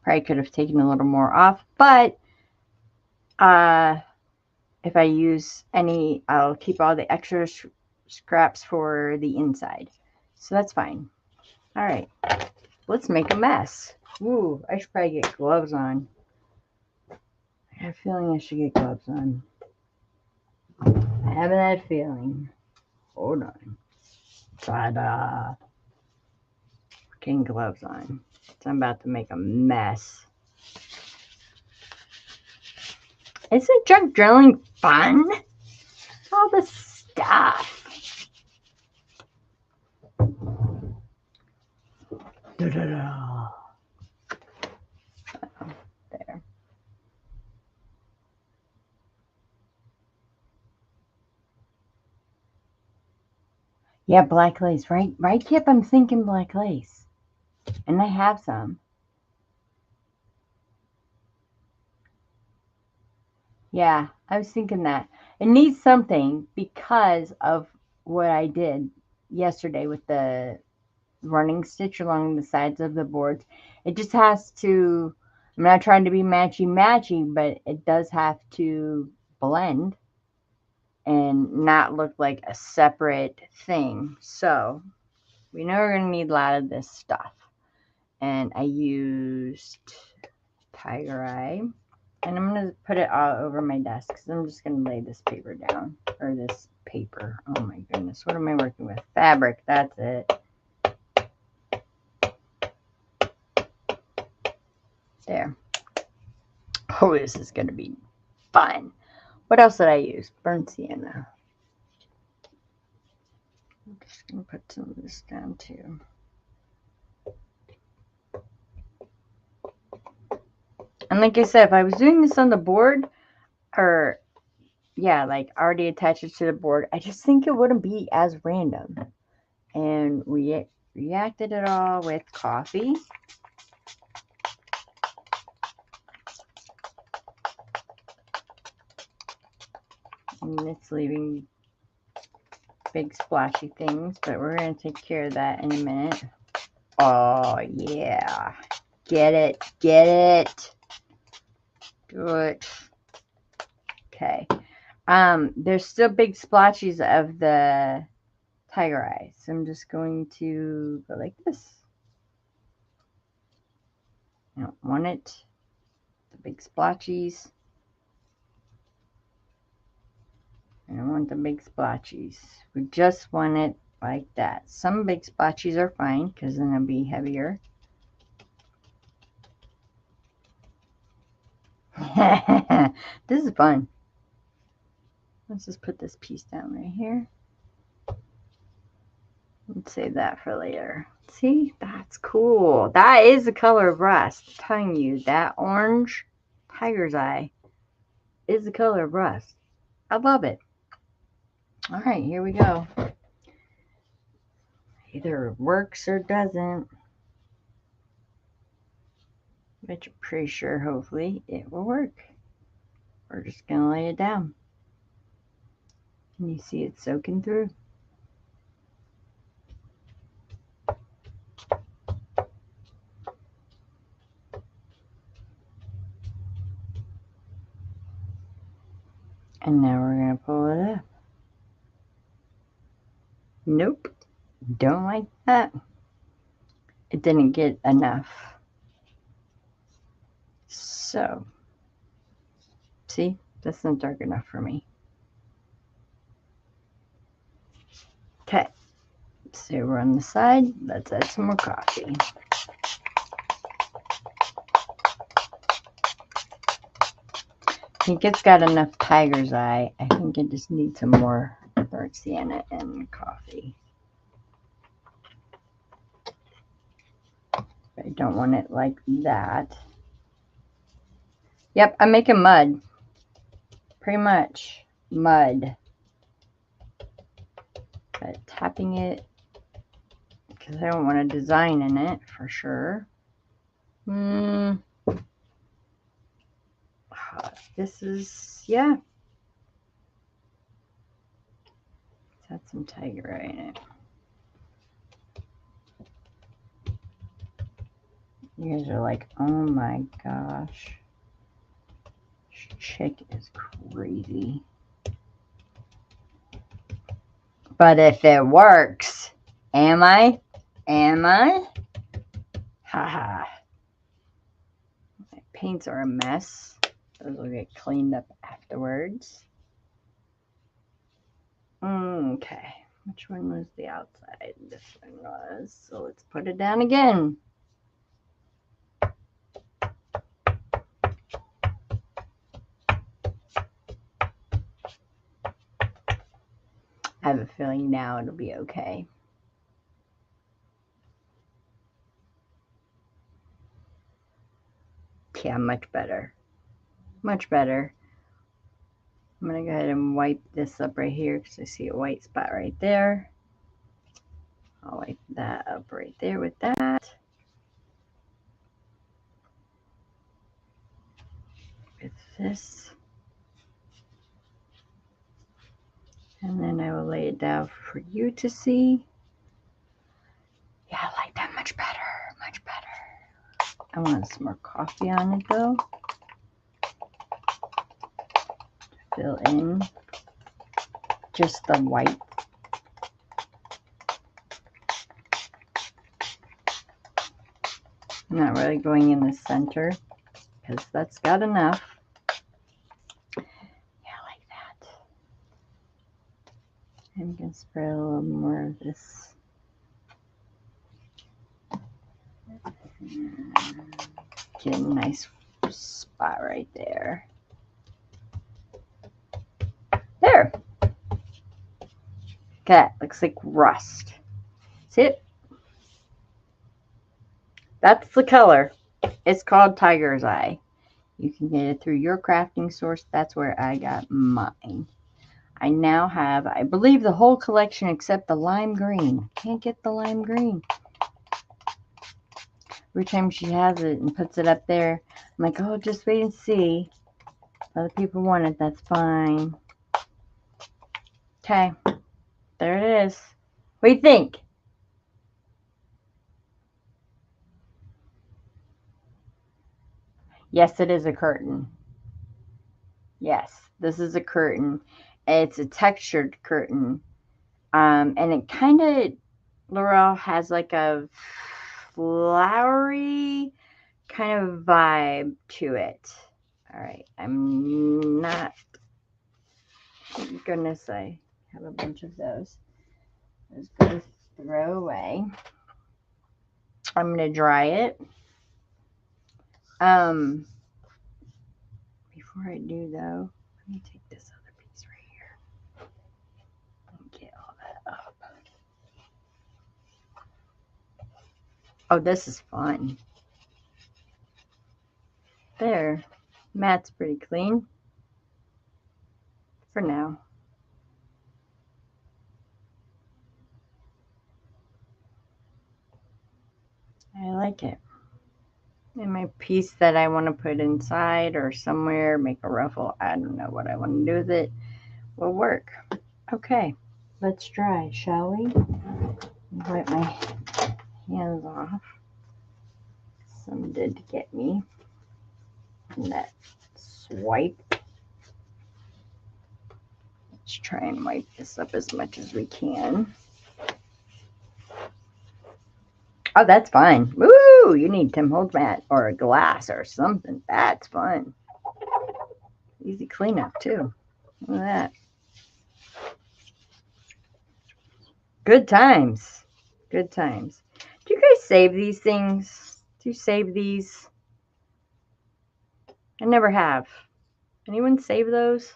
Probably could have taken a little more off, but if I use any, I'll keep all the extra scraps for the inside. So that's fine. All right, let's make a mess. Ooh, I should probably get gloves on. I have a feeling I should get gloves on. I have that feeling. Hold on. Ta-da. Getting gloves on. So I'm about to make a mess. Isn't junk drilling fun? All the stuff. Da-da-da. There. Yeah, black lace, right? Right, Kip? I'm thinking black lace. And I have some. Yeah, I was thinking that. It needs something because of what I did yesterday with the running stitch along the sides of the boards. It just has to, I'm not trying to be matchy, but it does have to blend and not look like a separate thing. So we know we're going to need a lot of this stuff. And I used Tiger Eye. And I'm going to put it all over my desk because I'm just going to lay this paper down. Or this paper. Oh my goodness. What am I working with? Fabric. That's it. There. Oh, this is going to be fun. What else did I use? Burnt sienna. I'm just going to put some of this down too. And like I said, if I was doing this on the board, or yeah, like already attach it to the board, I just think it wouldn't be as random. And we reacted it all with coffee. And it's leaving big splashy things, but we're going to take care of that in a minute. Oh, yeah. Get it. Get it. Good. Okay. There's still big splotches of the Tiger Eye. So I'm just going to go like this. I don't want it. The big splotches. I don't want the big splotches. We just want it like that. Some big splotches are fine because then it'll be heavier. This is fun. Let's just put this piece down right here. Let's save that for later. See, that's cool. That is the color of rust. I'm telling you, that orange tiger's eye is the color of rust. I love it. All right, here we go. Either it works or doesn't. But you're pretty sure, hopefully, it will work. We're just going to lay it down. And you see it soaking through. And now we're going to pull it up. Nope. Don't like that. It didn't get enough. So, see, that's not dark enough for me. Okay, so we're on the side. Let's add some more coffee. I think it's got enough tiger's eye. I think it just needs some more burnt sienna and coffee. I don't want it like that. Yep, I'm making mud. Pretty much mud. But tapping it because I don't want a design in it for sure. This is, yeah. Let's add some tiger eye in it. You guys are like, oh my gosh. This chick is crazy. But if it works, am I? Am I? Haha. My paints are a mess. Those will get cleaned up afterwards. Okay. Which one was the outside? This one was. So let's put it down again. have a feeling now it'll be okay. Yeah, much better. Much better. I'm going to go ahead and wipe this up right here because I see a white spot right there. I'll wipe that up right there with that. With this. And then I will lay it down for you to see. Yeah, I like that much better. Much better. I want some more coffee on it though. Fill in just the white. I'm not really going in the center because that's got enough. Yeah, like that. I'm going to spread a little more of this. Get a nice spot right there. There. That looks like rust. See it? That's the color. It's called Tiger's Eye. You can get it through your crafting source. That's where I got mine. I now have, I believe, the whole collection except the lime green. Can't get the lime green. Every time she has it and puts it up there, I'm like, oh, just wait and see. If other people want it, that's fine. Okay. There it is. What do you think? Yes, it is a curtain. Yes, this is a curtain. It's a textured curtain. And it kind of, Laurel has like a flowery kind of vibe to it. All right, I'm not, goodness, I have a bunch of those. I was going to throw away. I'm going to dry it. Before I do though, let me take this other piece right here and get all that up. Oh, this is fun. There. Mat's pretty clean. For now. I like it. And my piece that I want to put inside or somewhere, make a ruffle, I don't know what I want to do with it, will work. Okay, let's try, shall we? Wipe my hands off. Some did get me. And that swipe. Let's try and wipe this up as much as we can. Oh, that's fun. Woo! You need Tim Holtz mat or a glass or something. That's fun. Easy cleanup too. Look at that. Good times. Good times. Do you guys save these things? Do you save these? I never have. Anyone save those?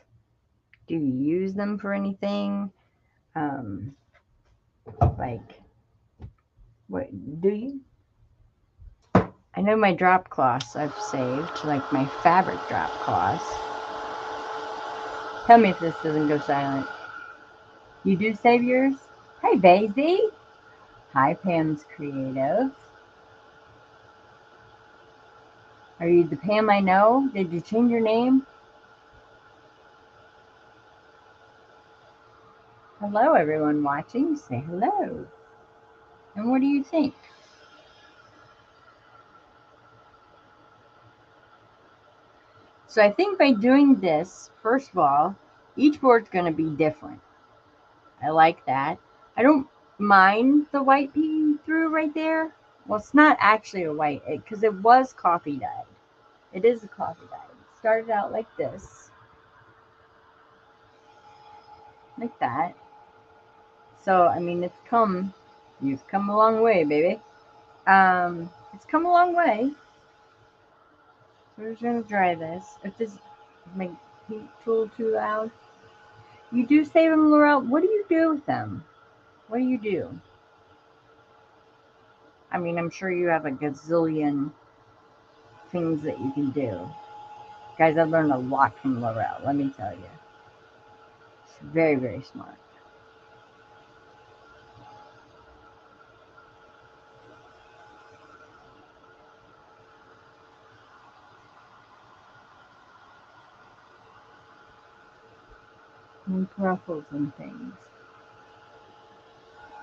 Do you use them for anything? Like, what do you? I know my drop cloths I've saved, like my fabric drop cloths. Tell me if this doesn't go silent. You do save yours? Hi, Daisy. Hi, Pam's Creative. Are you the Pam I know? Did you change your name? Hello, everyone watching. Say hello. And what do you think? So I think by doing this, first of all, each board's going to be different. I like that. I don't mind the white peeking through right there. Well, it's not actually a white, because it was coffee dyed. It is a coffee dye. It started out like this. Like that. So, I mean, you've come a long way, baby. It's come a long way. So we're just going to dry this. If this is my heat tool too loud. You do save them, Laurel? What do you do with them? What do you do? I mean, I'm sure you have a gazillion things that you can do. Guys, I've learned a lot from Laurel, let me tell you. She's very, very smart. And ruffles and things.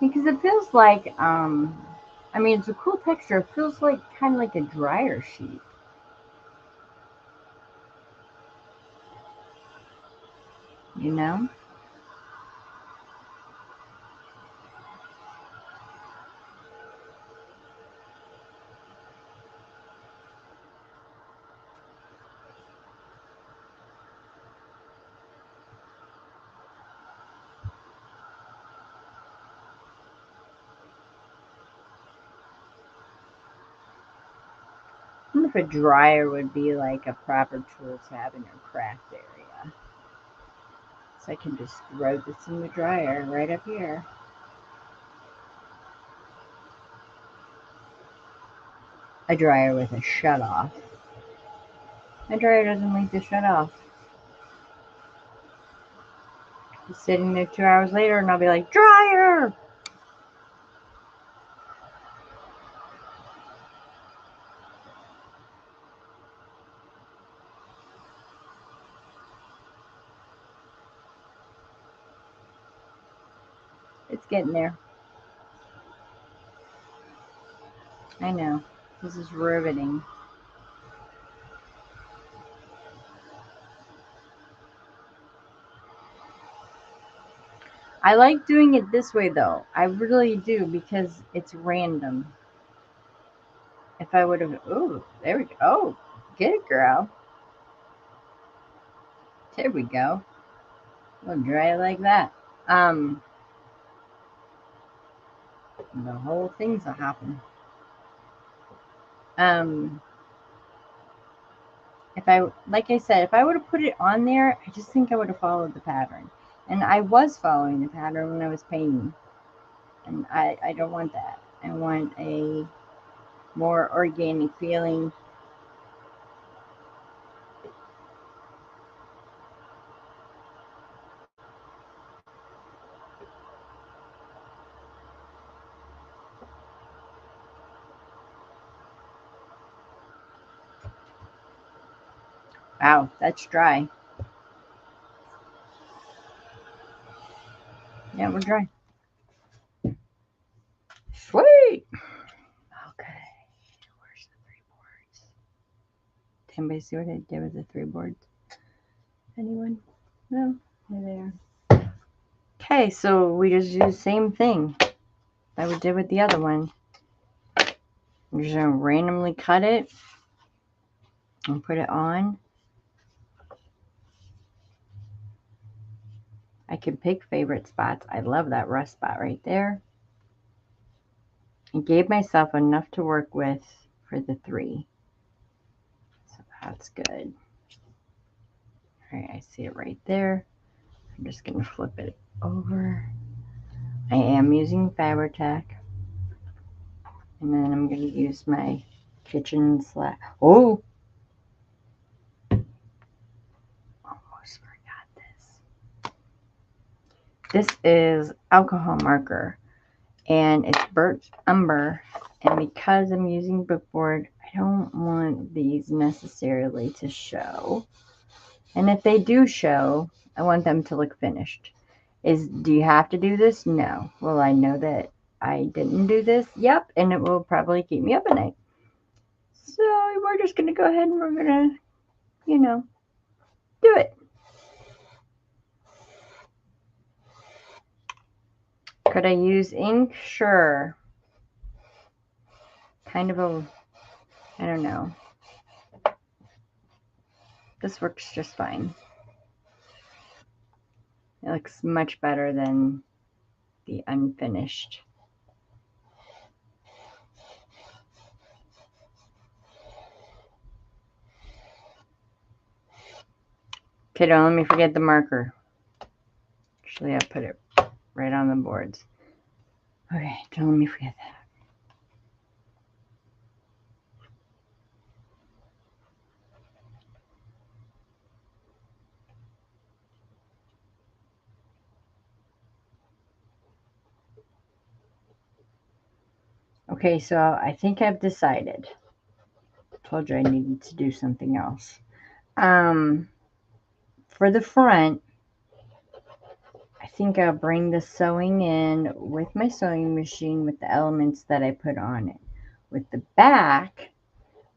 Because it feels like, I mean, it's a cool texture. It feels like kind of like a dryer sheet. You know? I wonder if a dryer would be like a proper tool to have in your craft area. So I can just throw this in the dryer right up here. A dryer with a shut off. My dryer doesn't like to shut off. It's sitting there 2 hours later and I'll be like, dryer! It's getting there. I know. This is riveting. I like doing it this way though. I really do because it's random. If I would have, oh, there we go. Oh, get it, girl. There we go. We'll dry it like that. The whole thing's a happen. If I, like I said, if I would have put it on there, I just think I would have followed the pattern. And I was following the pattern when I was painting. And I don't want that. I want a more organic feeling. Wow, that's dry. Yeah, we're dry. Sweet. Okay. Where's the 3 boards? Did anybody see what I did with the 3 boards? Anyone? No? They're there. Okay, so we just do the same thing that we did with the other one. I'm just going to randomly cut it and put it on. I can pick favorite spots. I love that rust spot right there. I gave myself enough to work with for the 3. So that's good. All right, I see it right there. I'm just going to flip it over. I am using Fabri-Tac. And then I'm going to use my kitchen slash. Oh! Almost forgot this. This is alcohol marker. And it's burnt umber. And because I'm using bookboard, I don't want these necessarily to show. And if they do show, I want them to look finished. Do you have to do this? No. Will I know that I didn't do this? Yep. And it will probably keep me up at night. So we're just going to go ahead and we're going to, you know, do it. Could I use ink? Sure. Kind of a, I don't know. This works just fine. It looks much better than the unfinished. Okay, don't let me forget the marker. Actually, I put it right on the boards. Okay, don't let me forget that. Okay, so I think I've decided. Told you I needed to do something else. For the front, I think I'll bring the sewing in with my sewing machine with the elements that I put on it. With the back,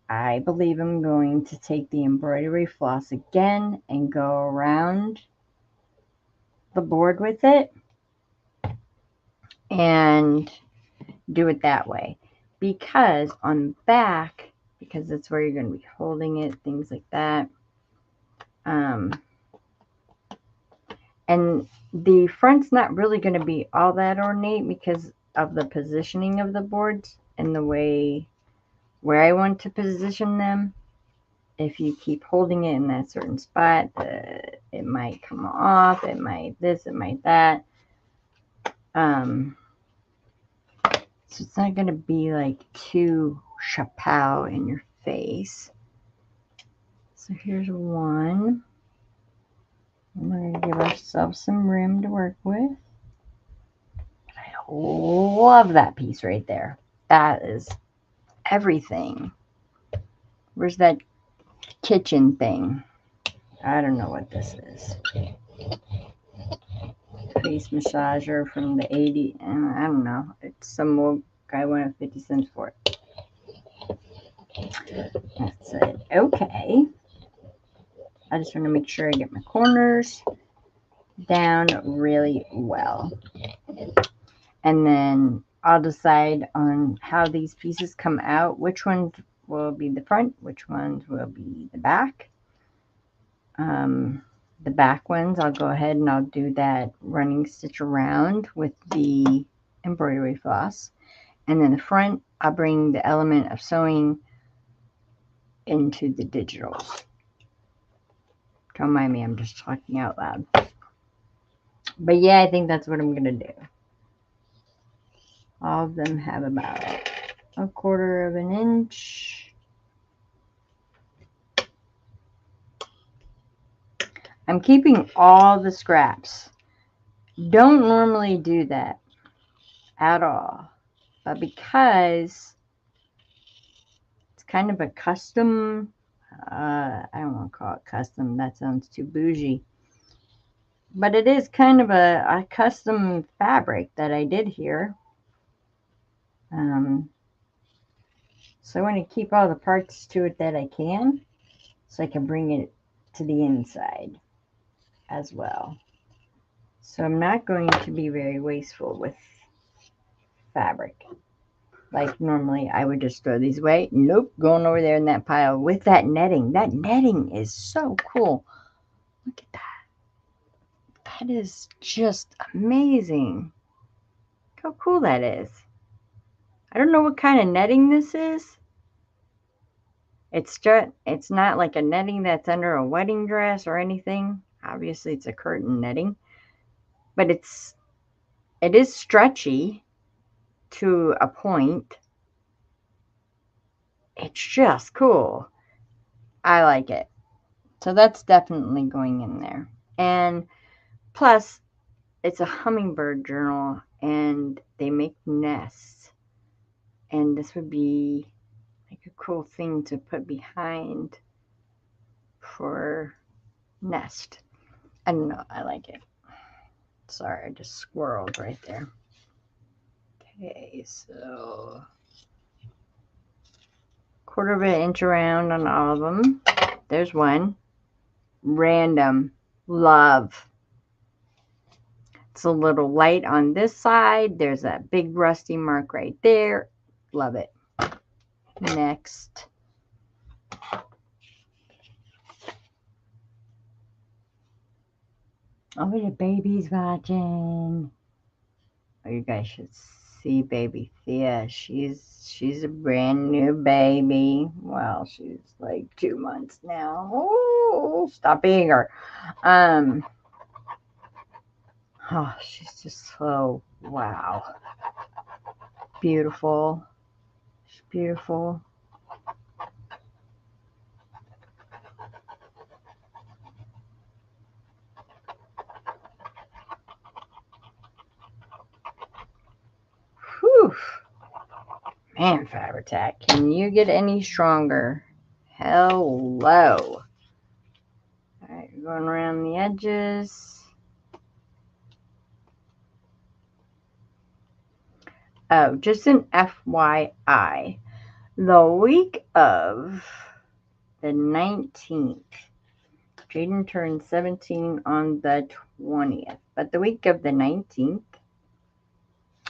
I believe I'm going to take the embroidery floss again and go around the board with it and do it that way. Because on the back, because that's where you're going to be holding it, things like that. And the front's not really going to be all that ornate because of the positioning of the boards and the way where I want to position them. If you keep holding it in that certain spot, it might come off, it might this, it might that. So it's not going to be like too chapeau in your face. So here's one. And we're going to give ourselves some room to work with. I love that piece right there. That is everything. Where's that kitchen thing? I don't know what this is. Face massager from the 80s. I don't know. It's some old guy wanted 50 cents for it. That's it. Okay. I just want to make sure I get my corners down really well. And then I'll decide on how these pieces come out, which ones will be the front, which ones will be the back. The back ones, I'll go ahead and I'll do that running stitch around with the embroidery floss. And then the front, I'll bring the element of sewing into the digitals. Don't mind me, I'm just talking out loud. But yeah, I think that's what I'm going to do. All of them have about 1/4 of an inch. I'm keeping all the scraps. Don't normally do that at all. But because it's kind of a custom, I don't want to call it custom. That sounds too bougie. But it is kind of a custom fabric that I did here. So I want to keep all the parts to it that I can so I can bring it to the inside as well. So I'm not going to be very wasteful with fabric. Like normally I would just throw these away. Nope, going over there in that pile with that netting. That netting is so cool. Look at that. That is just amazing. Look how cool that is. I don't know what kind of netting this is. It's not like a netting that's under a wedding dress or anything. Obviously it's a curtain netting. But it is stretchy to a point. It's just cool. I like it. So that's definitely going in there. And plus, it's a hummingbird journal and they make nests. And this would be like a cool thing to put behind for nest. I don't know. I like it. Sorry, I just squirreled right there. Okay, so 1/4 of an inch around on all of them. There's one. Random. Love. It's a little light on this side. There's a big rusty mark right there. Love it. Next. Oh, the baby's watching. Oh, you guys should see baby Thea. She's a brand new baby. Well, she's like 2 months now. Oh, stop being her. Oh, she's just so, wow. Beautiful. She's beautiful. Whew. Man, Fabri-Tac, can you get any stronger? Hello. All right, going around the edges. Oh, just an FYI. The week of the 19th, Jaden turned 17 on the 20th. But the week of the 19th,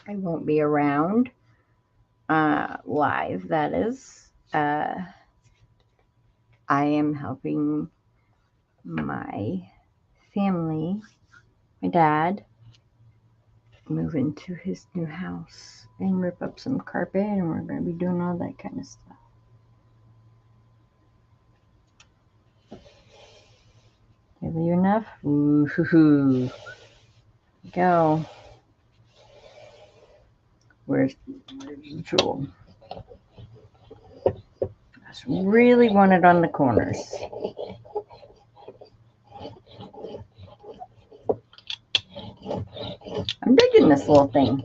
I won't be around live, that is. I am helping my family, my dad, move into his new house and rip up some carpet, and we're going to be doing all that kind of stuff. Give you enough? Ooh, go. Where's the tool? I just really want it on the corners. I'm digging this little thing.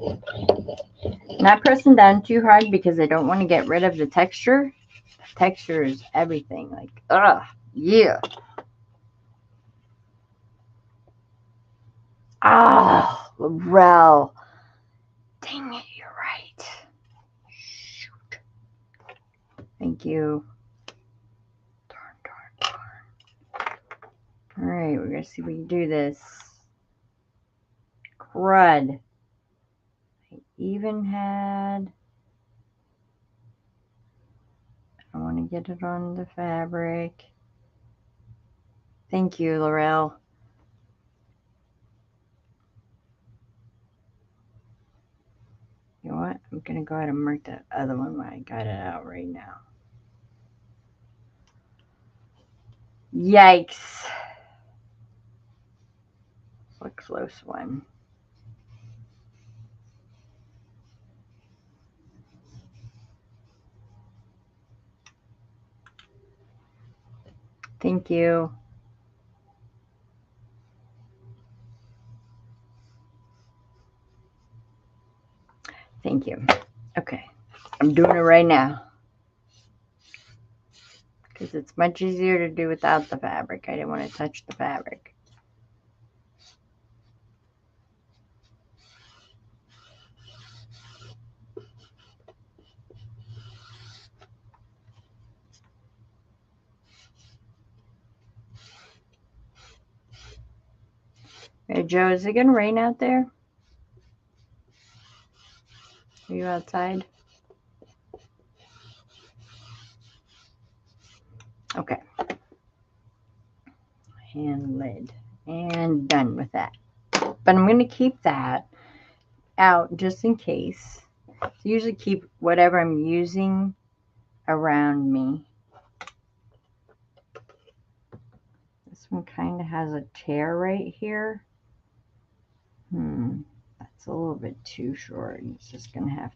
Not pressing down too hard because I don't want to get rid of the texture. The texture is everything. Like, yeah. Ah, Laurel. Dang it, you're right. Shoot. Thank you. Darn. All right, we're going to see if we can do this. Crud. I even had... I want to get it on the fabric. Thank you, Laurel. You know what? I'm going to go ahead and mark that other one when I got it out right now. Yikes. What close one. Thank you. Thank you. Okay. I'm doing it right now. Because it's much easier to do without the fabric. I didn't want to touch the fabric. Hey, Joe, is it going to rain out there? Are you outside? Okay. And lid. And done with that. But I'm going to keep that out just in case. So usually keep whatever I'm using around me. This one kind of has a tear right here. That's a little bit too short. It's just going to have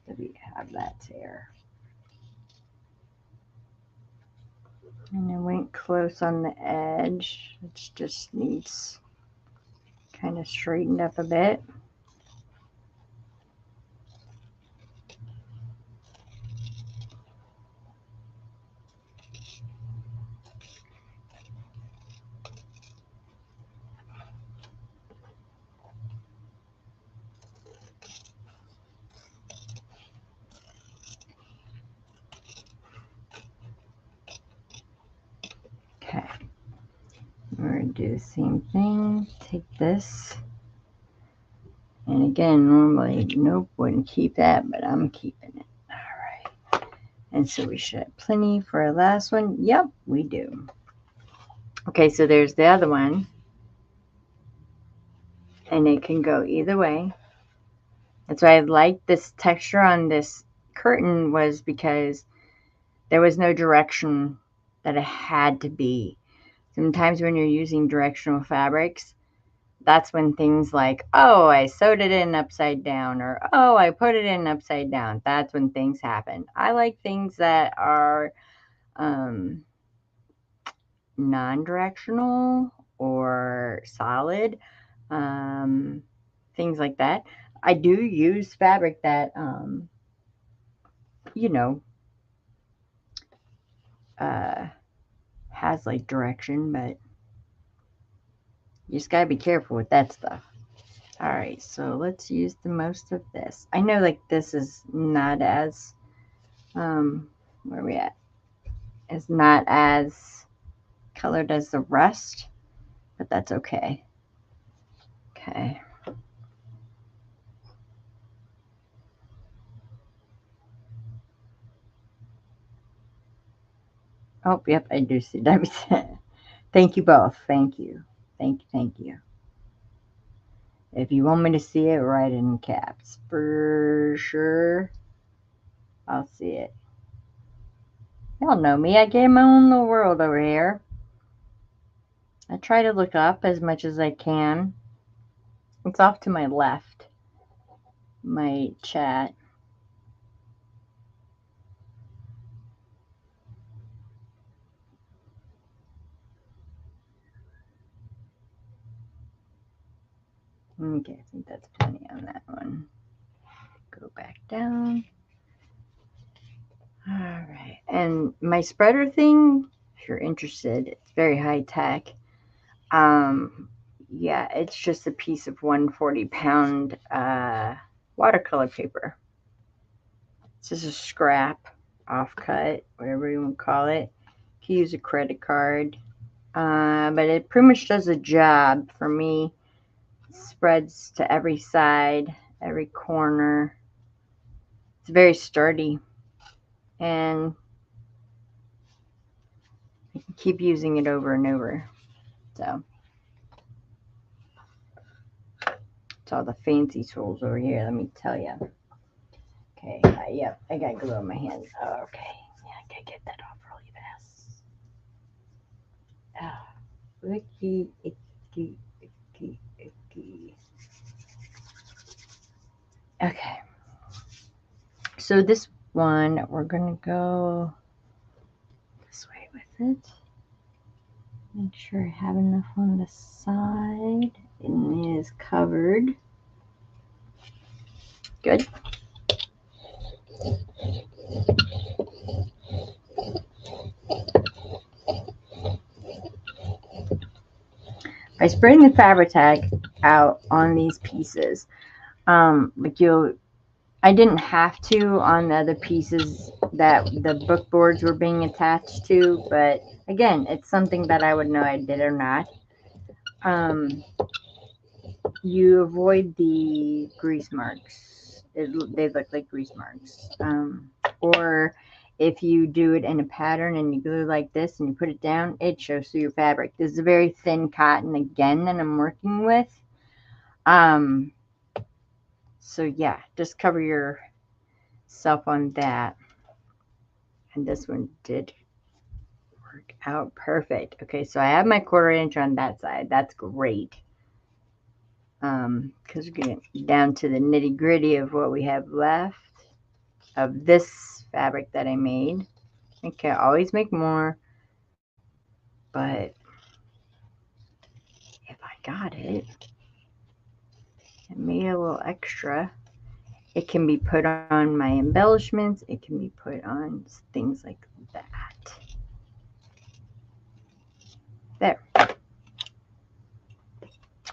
that tear. And I went close on the edge. It just needs kind of straightened up a bit. Okay. We're going to do the same thing. Take this. And again, normally, nope, wouldn't keep that, but I'm keeping it. All right. And so we should have plenty for our last one. Yep, we do. Okay, so there's the other one. And it can go either way. That's why I like this texture on this curtain, was because there was no direction that it had to be. Sometimes when you're using directional fabrics, that's when things like, oh, I sewed it in upside down, or oh, I put it in upside down. That's when things happen. I like things that are um, non-directional or solid, um, things like that. I do use fabric that, you know, uh, has like direction, but you just gotta be careful with that stuff. All right, so let's use the most of this. I know like this is not as, where are we at? It's not as colored as the rest, but that's okay. Okay. Oh, yep, I do see that. Thank you both. Thank you. Thank you. Thank you. If you want me to see it, write it in caps. For sure, I'll see it. Y'all know me. I get my own little world over here. I try to look up as much as I can. It's off to my left, my chat. Okay, I think that's plenty on that one. Go back down. All right. And my spreader thing, if you're interested, it's very high tech. Yeah, it's just a piece of 140-pound watercolor paper. It's just a scrap, offcut, whatever you want to call it. You can use a credit card. But it pretty much does a job for me. It spreads to every side, every corner. It's very sturdy. And I can keep using it over and over. So it's all the fancy tools over here, let me tell you. Okay, yep, I got glue on my hands. Oh, okay, yeah, I gotta get that off really fast. Icky, icky, icky, icky. Okay, so this one, we're gonna go this way with it. Make sure I have enough on the side. It is covered. Good. By spreading the fabric tag out on these pieces, like I didn't have to on the other pieces that the book boards were being attached to, but again, it's something that I would know I did or not. You avoid the grease marks. They look like grease marks. Or if you do it in a pattern and you glue like this and you put it down, it shows through your fabric. This is a very thin cotton again that I'm working with. So yeah, just cover yourself on that. And this one did work out perfect. Okay, so I have my 1/4 inch on that side. That's great. Because we're getting down to the nitty gritty of what we have left of this fabric that I made. I can always make more, but if I got it, I made a little extra. It can be put on my embellishments. It can be put on things like that. There.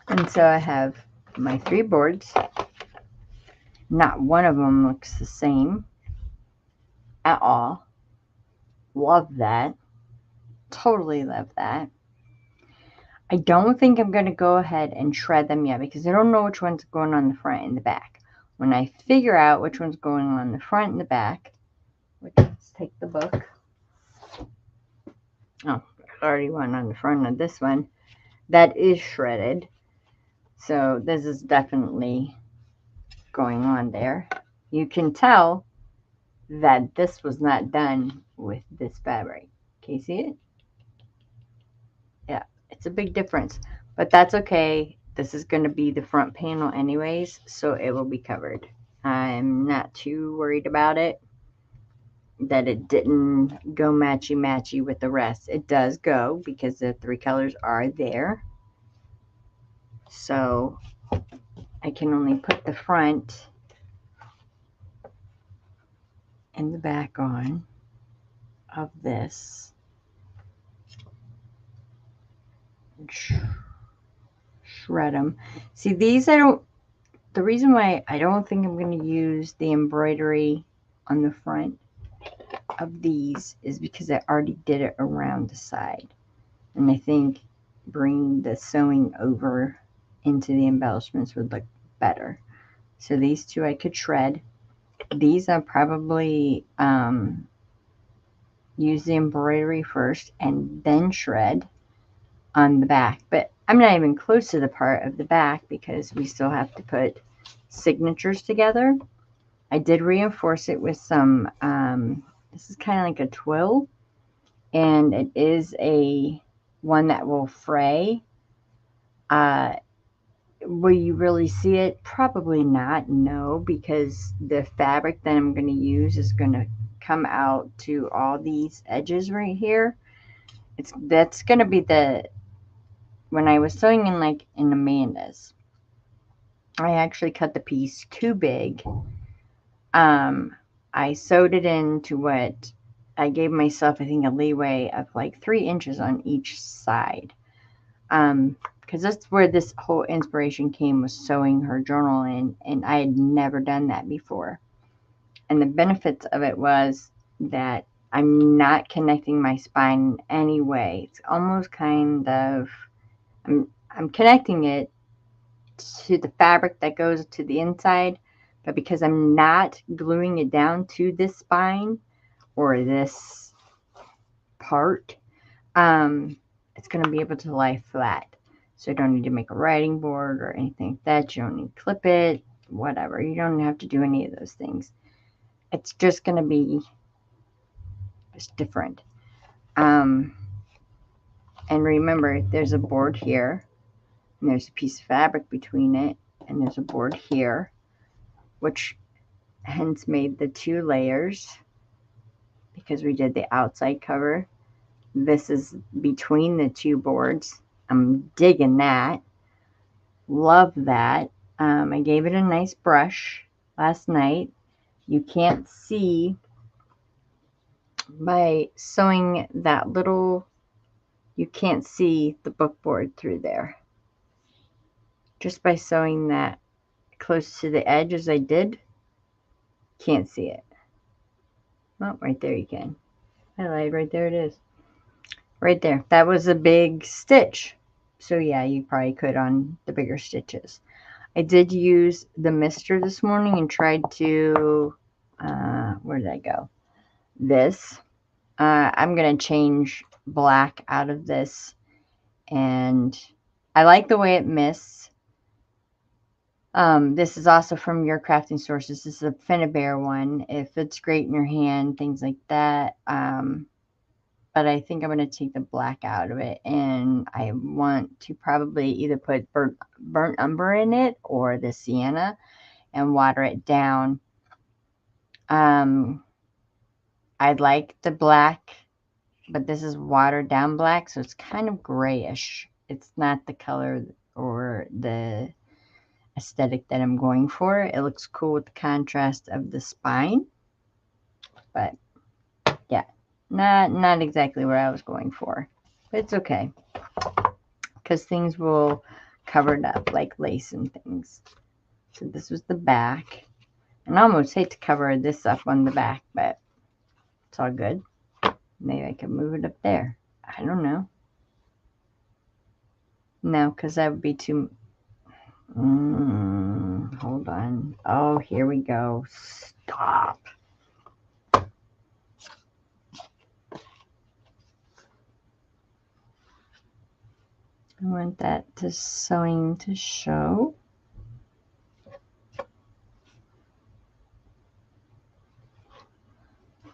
And so I have my 3 boards. Not one of them looks the same at all. Love that. Totally love that. I don't think I'm going to go ahead and shred them yet because I don't know which one's going on the front and the back. When I figure out which one's going on the front and the back, let's take the book. Oh, there's already one on the front of this one. That is shredded. So this is definitely going on there. You can tell that this was not done with this fabric. Can you see it? Yeah, it's a big difference, but that's okay. this is going to be the front panel anyways, so it will be covered. I'm not too worried about it, that it didn't go matchy-matchy with the rest. It does go because the 3 colors are there. So I can only put the front and the back on of this. Shred them. See, these the reason why I don't think I'm going to use the embroidery on the front of these is because I already did it around the side. And I think bringing the sewing over into the embellishments would look better. So these 2 I could shred. These I'll probably use the embroidery first and then shred on the back. But I'm not even close to the part of the back because we still have to put signatures together. I did reinforce it with some, this is kind of like a twill, and it is a one that will fray. Will you really see it? Probably not, no, because the fabric that I'm going to use is going to come out to all these edges right here. That's going to be when I was sewing in Amanda's, I actually cut the piece too big. I sewed it into what I gave myself, I think, a leeway of like 3 inches on each side. Because that's where this whole inspiration came, was sewing her journal in, and I had never done that before. And the benefits of it was that I'm not connecting my spine in any way. It's almost kind of, I'm connecting it to the fabric that goes to the inside, but because I'm not gluing it down to this spine or this part, it's going to be able to lie flat. So you don't need to make a writing board or anything like that. You don't need to clip it, whatever. You don't have to do any of those things. It's just going to be just different. And remember, there's a board here, and there's a piece of fabric between it, and there's a board here, which hence made the 2 layers because we did the outside cover. This is between the 2 boards. I'm digging that. Love that. I gave it a nice brush last night. You can't see by sewing that little, you can't see the book board through there. Just by sewing that close to the edge as I did, can't see it. Oh, right there you can. I lied, right there it is. Right there. That was a big stitch. So yeah, you probably could on the bigger stitches. I did use the mister this morning and tried to, where did I go? This. I'm going to change black out of this. And I like the way it mists. This is also from Your Crafting Sources. This is a Finnabair one. It fits great in your hand, things like that. But I think I'm going to take the black out of it, and I want to probably either put burnt umber in it or the sienna and water it down. I'd like the black, but this is watered down black, so it's kind of grayish. It's not the color or the aesthetic that I'm going for. It looks cool with the contrast of the spine, but yeah. Not exactly what I was going for, but it's okay because things will cover it up like lace and things. So this was the back, and I almost hate to cover this up on the back, but it's all good. Maybe I can move it up there. I don't know. No, because that would be too. Hold on. Oh, here we go. Stop. I want that sewing to show.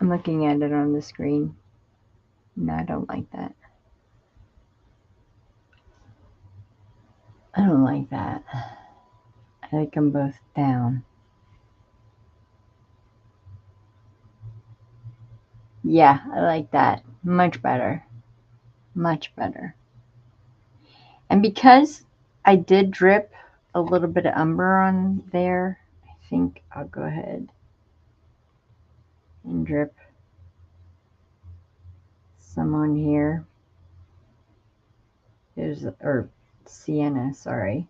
I'm looking at it on the screen. No, I don't like that. I don't like that. I like them both down. Yeah, I like that. Much better. Much better. And because I did drip a little bit of umber on there, I think I'll go ahead and drip some on here. Or sienna, sorry.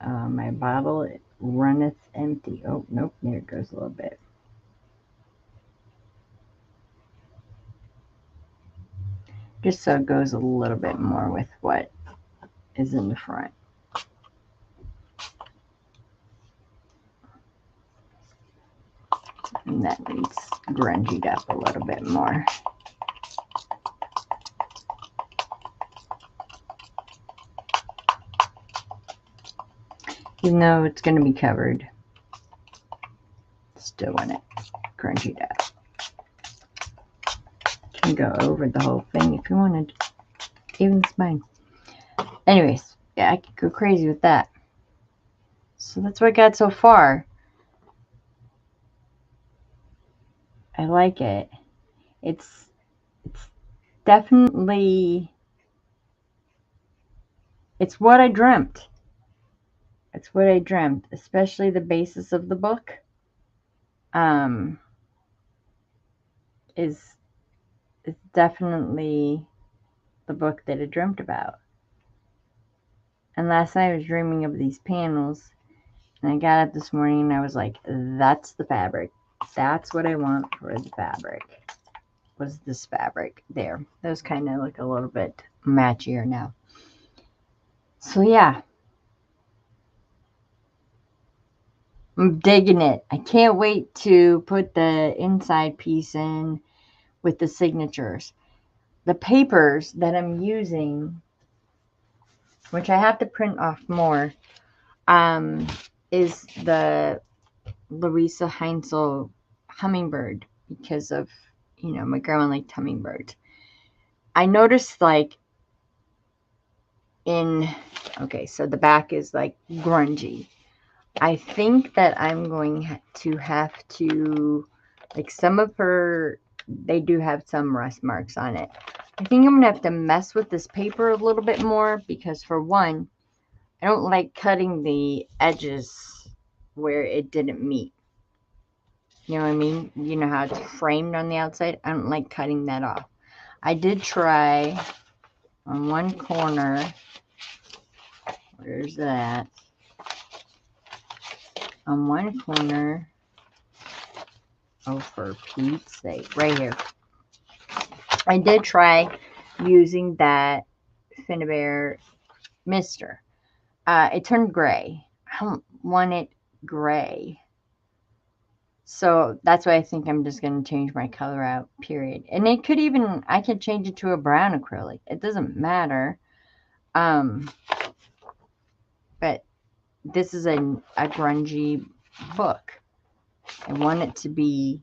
My bottle it runneth empty. Oh, nope, there it goes a little bit. Just so it goes a little bit more with what is in the front. And that needs grungied up a little bit more. Even though it's going to be covered, still want it grungied up. You can go over the whole thing if you wanted. Even it's mine. Anyways, yeah, I could go crazy with that. So that's what I got so far. I like it. It's definitely, it's what I dreamt. It's what I dreamt, especially the basis of the book. Is definitely the book that I dreamt about. And last night I was dreaming of these panels, and I got up this morning and I was like, that's the fabric. That's what I want for the fabric. Was this fabric there. Those kind of look a little bit matchier now. So yeah. I'm digging it. I can't wait to put the inside piece in with the signatures. The papers that I'm using, which I have to print off more, is the Larissa Heinzel hummingbird because of, my grandma liked hummingbirds. I noticed okay, so the back is like grungy. I think that I'm going to have to, some of her, they do have some rust marks on it. I think I'm going to have to mess with this paper a little bit more because, for one, I don't like cutting the edges where it didn't meet. You know what I mean? You know how it's framed on the outside? I don't like cutting that off. I did try on one corner. Where's that? On one corner. Oh, for Pete's sake. Right here. I did try using that Finnabair mister. It turned gray. I don't want it gray. So that's why I think I'm just going to change my color out, period. And it could even, I could change it to a brown acrylic. It doesn't matter. But this is a grungy book. I want it to be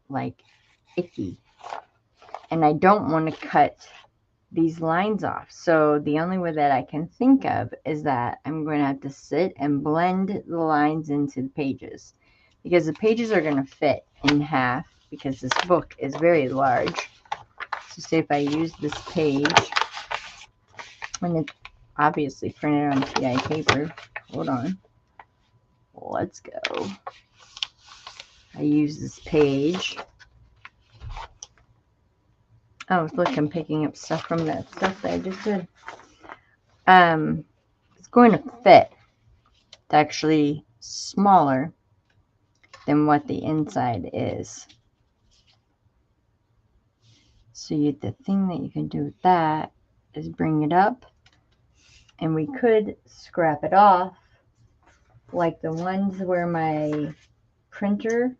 like icky. And I don't want to cut these lines off. So the only way that I can think of is that I'm going to have to sit and blend the lines into the pages. Because the pages are going to fit in half because this book is very large. So say if I use this page, and it's obviously printed on TI paper. Hold on. Let's go. I use this page. Oh, look, I'm picking up stuff from that stuff that I just did. It's going to fit. It's actually smaller than what the inside is. So the thing that you can do with that is bring it up, and we could scrap it off like the ones where my printer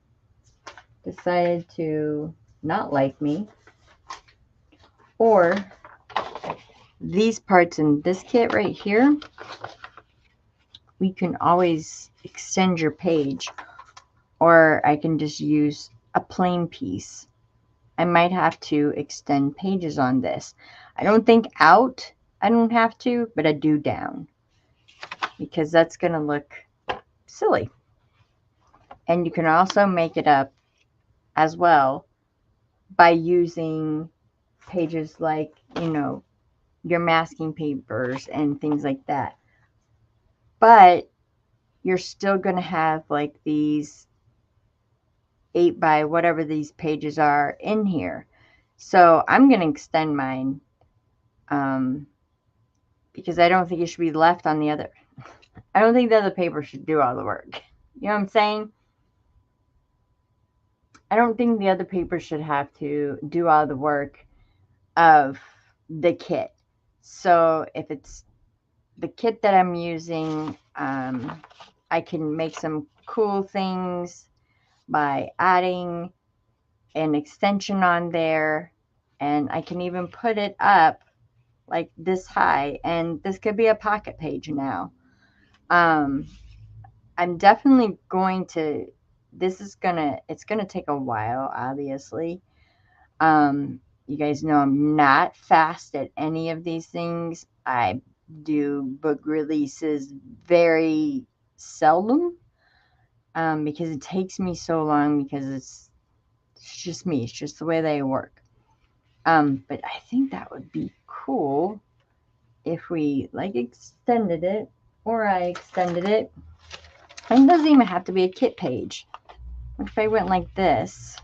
decided to not like me. Or these parts in this kit right here, we can always extend your page, or I can just use a plain piece. I might have to extend pages on this. I don't think out I don't have to, but I do down because that's going to look silly. And you can also make it up as well by using pages like, your masking papers and things like that. But you're still going to have like these 8 by whatever these pages are in here. So I'm going to extend mine because I don't think it should be left on the other. I don't think the other paper should do all the work. You know what I'm saying? I don't think the other paper should have to do all the work of the kit. So if it's the kit that I'm using, I can make some cool things by adding an extension on there, and I can even put it up like this high, and this could be a pocket page now. I'm definitely going to, it's gonna take a while, obviously. You guys know I'm not fast at any of these things. I do book releases very seldom, because it takes me so long because it's just me. It's just the way they work. But I think that would be cool if we like extended it, or I extended it. And it doesn't even have to be a kit page. What if I went like this?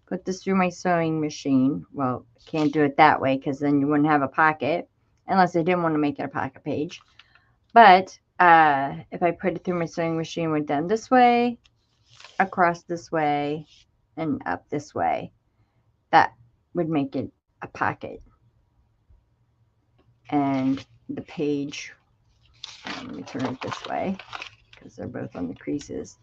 Put this through my sewing machine. Well, can't do it that way because then you wouldn't have a pocket, unless I didn't want to make it a pocket page. But if I put it through my sewing machine, went down this way, across this way, and up this way, that would make it a pocket. And the page, let me turn it this way because they're both on the creases,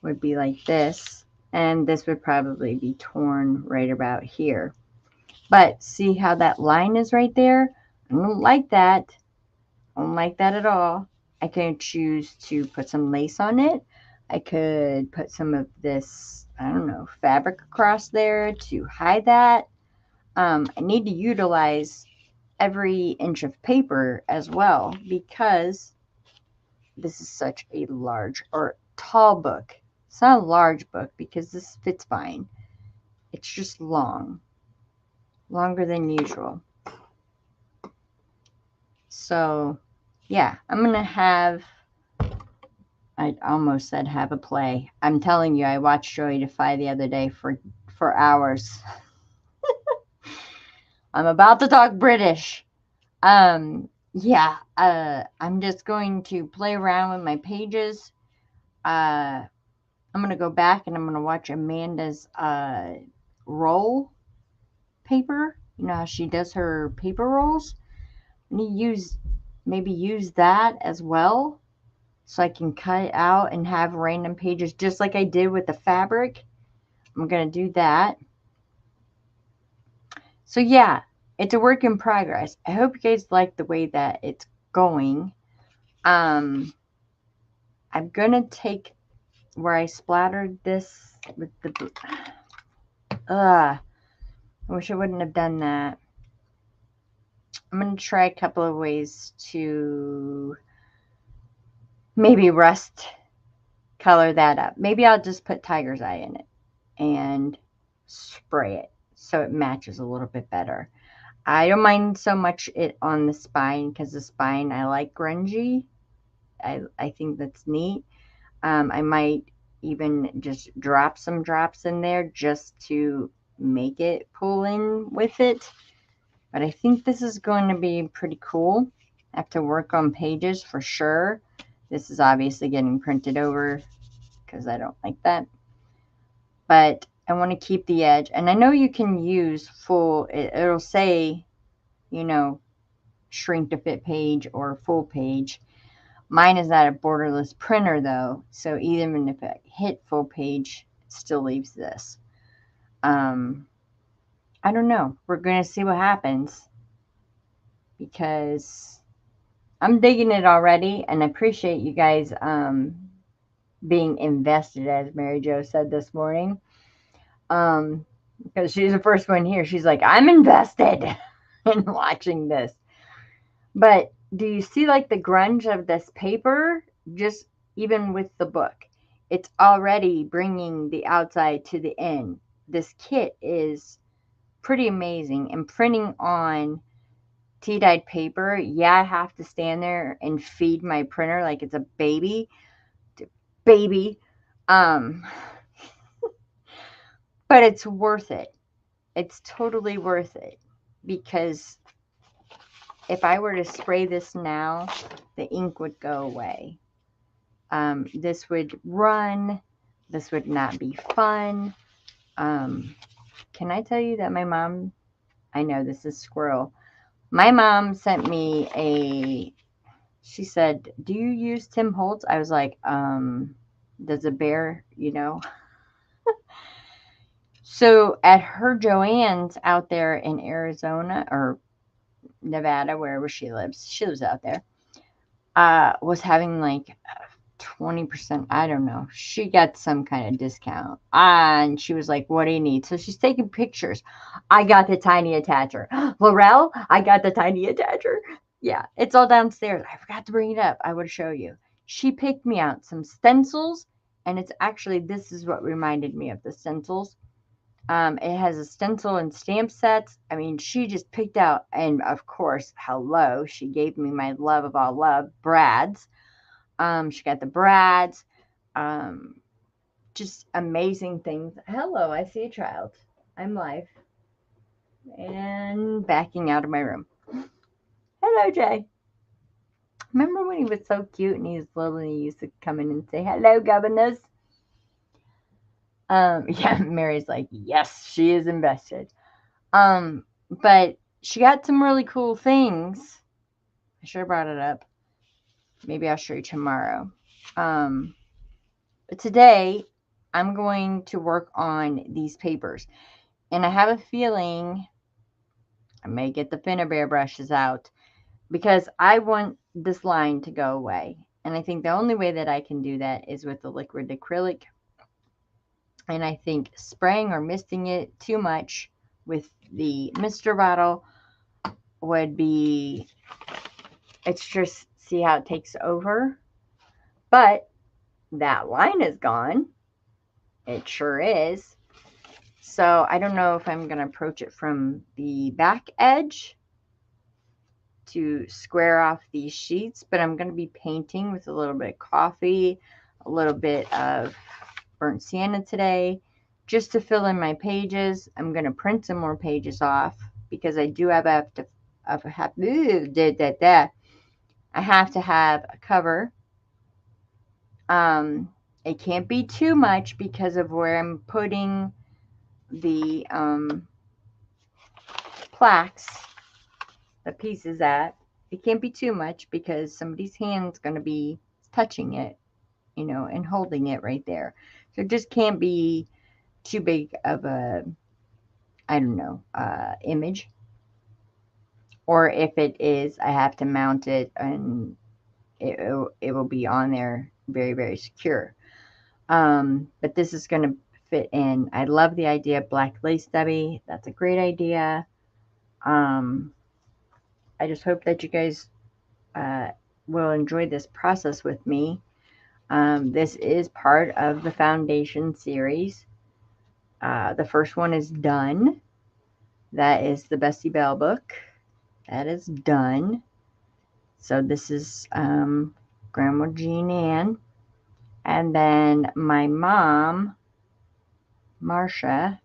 would be like this, and this would probably be torn right about here. But see how that line is right there? I don't like that. I don't like that at all. I could choose to put some lace on it. I could put some of this, I don't know, fabric across there to hide that. I need to utilize every inch of paper as well because this is such a large or tall book. It's not a large book because this fits fine. It's just long. Longer than usual. So, yeah, I'm going to have, I almost said have a play. I'm telling you, I watched Joey Defy the other day for hours. I'm about to talk British. Yeah, I'm just going to play around with my pages. I'm going to go back and I'm going to watch Amanda's roll paper. You know how she does her paper rolls? I'm going to maybe use that as well so I can cut it out and have random pages just like I did with the fabric. I'm going to do that. So yeah, it's a work in progress. I hope you guys like the way that it's going. I'm going to take where I splattered this with the, I wish I wouldn't have done that. I'm going to try a couple of ways to maybe rust color that up. Maybe I'll just put tiger's eye in it and spray it so it matches a little bit better. I don't mind so much it on the spine because the spine I like grungy. I think that's neat. I might even just drop some drops in there just to make it pull in with it. But I think this is going to be pretty cool. I have to work on pages for sure. This is obviously getting printed over because I don't like that. But I want to keep the edge. And I know you can use full, it'll say, shrink to fit page or full page. Mine is not a borderless printer though. So even if I hit full page, it still leaves this. I don't know. We're going to see what happens because I'm digging it already, and I appreciate you guys being invested, as Mary Jo said this morning. because she's the first one here. She's like, I'm invested in watching this. But do you see like the grunge of this paper? Just even with the book, it's already bringing the outside to the in. This kit is pretty amazing. And printing on tea dyed paper, yeah, I have to stand there and feed my printer like it's a baby. Baby. Um, but it's worth it. It's totally worth it because if I were to spray this now, the ink would go away. This would run. This would not be fun. Can I tell you that my mom, I know this is squirrel. My mom sent me she said, do you use Tim Holtz? I was like, does a bear, So at her Joann's out there in Arizona or Nevada, wherever she lives out there, was having like 20%. I don't know. She got some kind of discount. And she was like, what do you need? So she's taking pictures. I got the tiny attacher. Laurel, I got the tiny attacher. Yeah, it's all downstairs. I forgot to bring it up. I would show you. She picked me out some stencils. And it's actually, this is what reminded me of the stencils. It has a stencil and stamp sets. I mean, she just picked out, and of course, hello, she gave me my love of all love, Brad's. She got the Brads. Um, just amazing things. Hello, I see a child. I'm live and backing out of my room. Hello, Jay. Remember when he was so cute and he was little and he used to come in and say, hello, governors? Yeah, Mary's like, yes, she is invested. But she got some really cool things. I should have brought it up. Maybe I'll show you tomorrow. But today I'm going to work on these papers. And I have a feeling I may get the Finnabair brushes out because I want this line to go away. And I think the only way that I can do that is with the liquid acrylic. And I think spraying or misting it too much with the mister bottle would be, it's just see how it takes over. But that line is gone. It sure is. So I don't know if I'm going to approach it from the back edge to square off these sheets, but I'm going to be painting with a little bit of coffee, a little bit of burnt sienna today, just to fill in my pages. I'm going to print some more pages off because I do have to I have to have a cover. It can't be too much because of where I'm putting the plaques, the pieces at. It can't be too much because somebody's hand's going to be touching it, and holding it right there. So it just can't be too big of a, I don't know, image. Or if it is, I have to mount it and it will be on there very, very secure. But this is going to fit in. I love the idea of black lace, Debbie. That's a great idea. I just hope that you guys will enjoy this process with me. This is part of the foundation series. The first one is done. That is the Bessie Bell book. That is done. So this is Grandma Jean Ann. And then my mom, Marsha,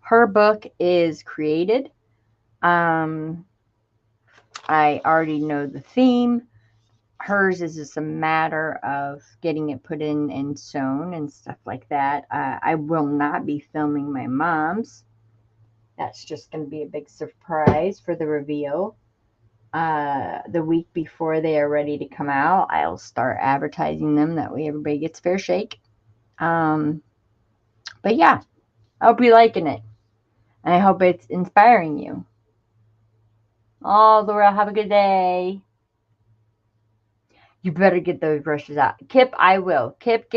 her book is created. I already know the theme. Hers is just a matter of getting it put in and sewn and stuff like that. I will not be filming my mom's. That's just going to be a big surprise for the reveal. The week before they are ready to come out, I'll start advertising them. That way everybody gets fair shake. But yeah, I hope you're liking it. And I hope it's inspiring you. Oh, Laura, have a good day. You better get those brushes out. Kip, I will. Kip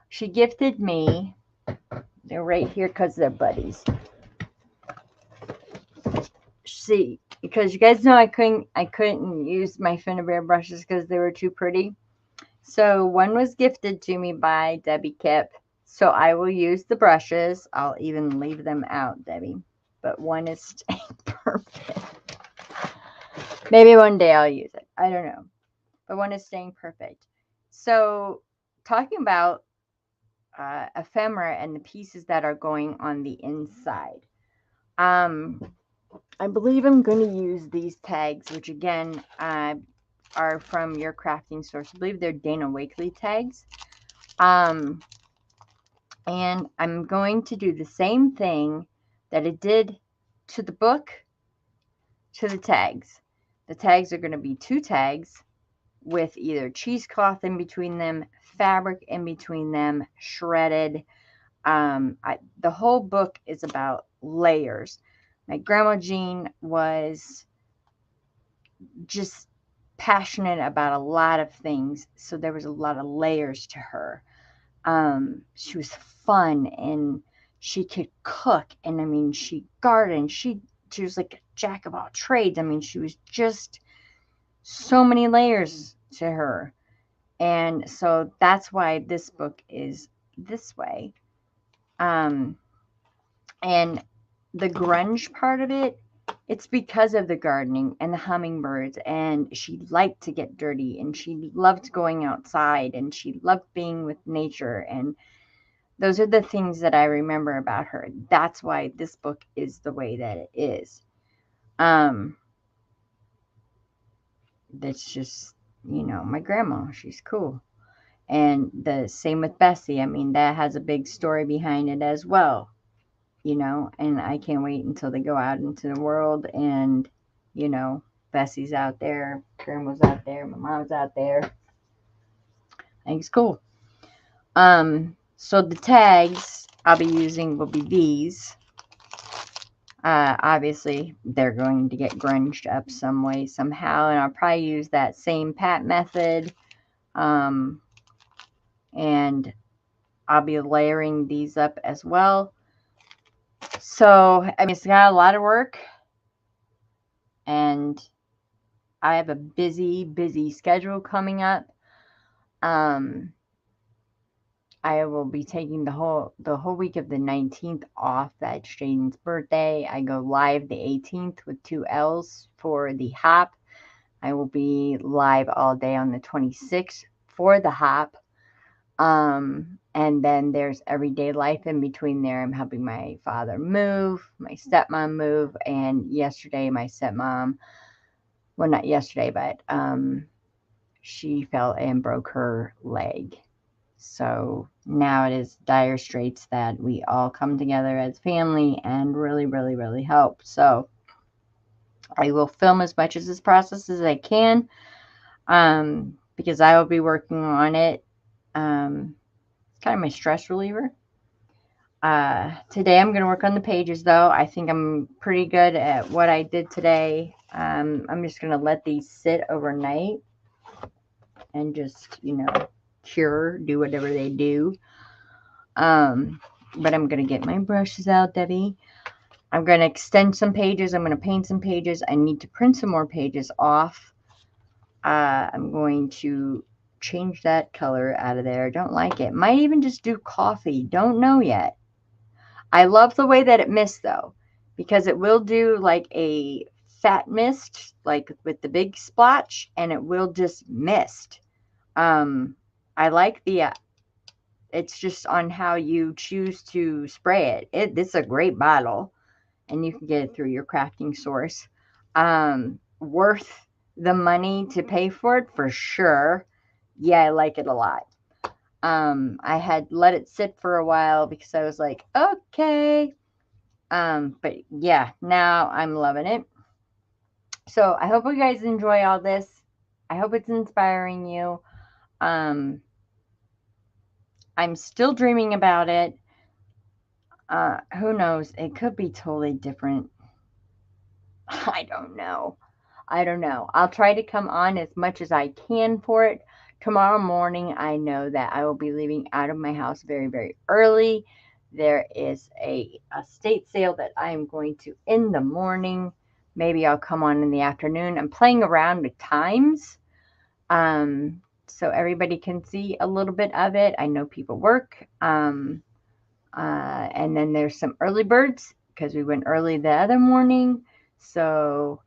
she gifted me They're right here because they're buddies. See, because you guys know I couldn't use my Finnabair brushes because they were too pretty. So one was gifted to me by Debbie Kip. So I will use the brushes. I'll even leave them out, Debbie. But one is staying perfect. Maybe one day I'll use it. I don't know. But one is staying perfect. So talking about ephemera and the pieces that are going on the inside. Um, I believe I'm going to use these tags, which again are from your crafting source. I believe they're Dana Wakley tags. And I'm going to do the same thing that it did to the book, to the tags. The tags are going to be 2 tags with either cheesecloth in between them, fabric in between them, shredded. The whole book is about layers. My grandma Jean was just passionate about a lot of things, so there was a lot of layers to her. She was fun and she could cook, and I mean, she gardened. She was like a jack of all trades. I mean, she was just so many layers to her, and so that's why this book is this way. Um, and the grunge part of it, it's because of the gardening and the hummingbirds, and she liked to get dirty, and she loved going outside, and she loved being with nature, and those are the things that I remember about her. That's why this book is the way that it is. That's just, my grandma, she's cool. And the same with Bessie. I mean, that has a big story behind it as well, and I can't wait until they go out into the world and, Bessie's out there, grandma's out there, my mom's out there. I think it's cool. So the tags I'll be using will be these. Obviously, they're going to get grunged up some way, somehow, and I'll probably use that same pat method. And I'll be layering these up as well. So, I mean, it's got a lot of work, and I have a busy, busy schedule coming up. I will be taking the whole week of the 19th off. That's Jaden's birthday. I go live the 18th with 2 L's for the hop. I will be live all day on the 26th for the hop. And then there's everyday life in between there. I'm helping my father move, my stepmom move, and yesterday my stepmom, well, not yesterday, but she fell and broke her leg. So now it is dire straits that we all come together as family and really, really, really help. So I will film as much of this process as I can, because I will be working on it. It's kind of my stress reliever. Today I'm going to work on the pages, though. I think I'm pretty good at what I did today. I'm just going to let these sit overnight and just, cure, do whatever they do. But I'm going to get my brushes out, Debbie. I'm going to extend some pages. I'm going to paint some pages. I need to print some more pages off. I'm going to change that color out of there. Don't like it. Might even just do coffee. Don't know yet. I love the way that it mists, though, because it will do like a fat mist, like with the big splotch, and it will just mist. I like the, it's just on how you choose to spray it. This is a great bottle, and you can get it through your crafting source. Worth the money to pay for it for sure. Yeah, I like it a lot. I had let it sit for a while because I was like, okay. But yeah, now I'm loving it. So I hope you guys enjoy all this. I hope it's inspiring you. I'm still dreaming about it. Who knows? It could be totally different. I don't know. I'll try to come on as much as I can for it. Tomorrow morning, I know that I will be leaving out of my house very, very early There is a estate sale that I am going to in the morning. Maybe I'll come on in the afternoon. I'm playing around with times, so everybody can see a little bit of it. I know people work. And then there's some early birds because we went early the other morning. So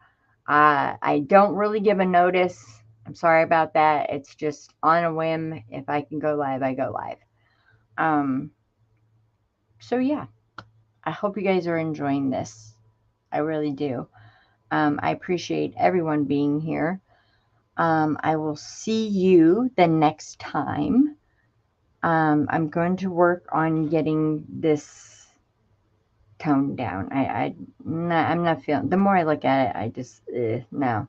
I don't really give a notice. I'm sorry about that. It's just on a whim. If I can go live, I go live. Um, so yeah, I hope you guys are enjoying this. I really do. I appreciate everyone being here. I will see you the next time. I'm going to work on getting this toned down. I'm not feeling. The more I look at it, I just no.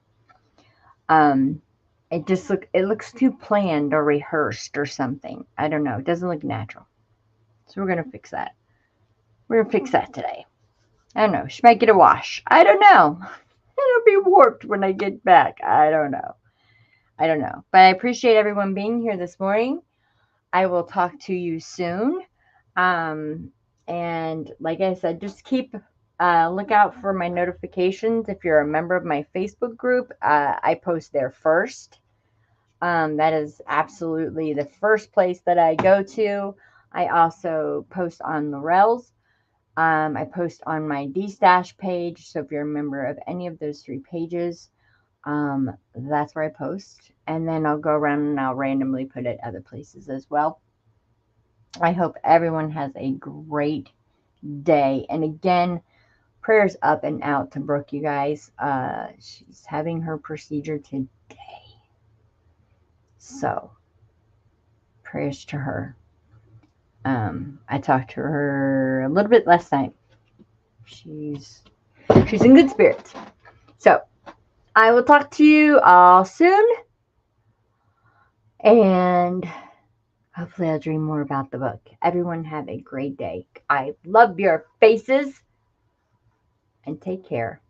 Um, it looks too planned or rehearsed or something. I don't know. It doesn't look natural. So we're gonna fix that. We're gonna fix that today. I don't know. She might get a wash. I don't know. It'll be warped when I get back. I don't know. I don't know. But I appreciate everyone being here this morning. I will talk to you soon. Um, and like I said, just keep look out for my notifications. If you're a member of my Facebook group, I post there first. That is absolutely the first place that I go to. I also post on the Rails. I post on my D-Stash page. So if you're a member of any of those three pages, that's where I post. And then I'll go around and I'll randomly put it other places as well. I hope everyone has a great day. And again, prayers up and out to Brooke, you guys. She's having her procedure today. So, prayers to her. I talked to her a little bit last night. She's in good spirits. So, I will talk to you all soon. And hopefully I'll dream more about the book. Everyone have a great day. I love your faces. And take care.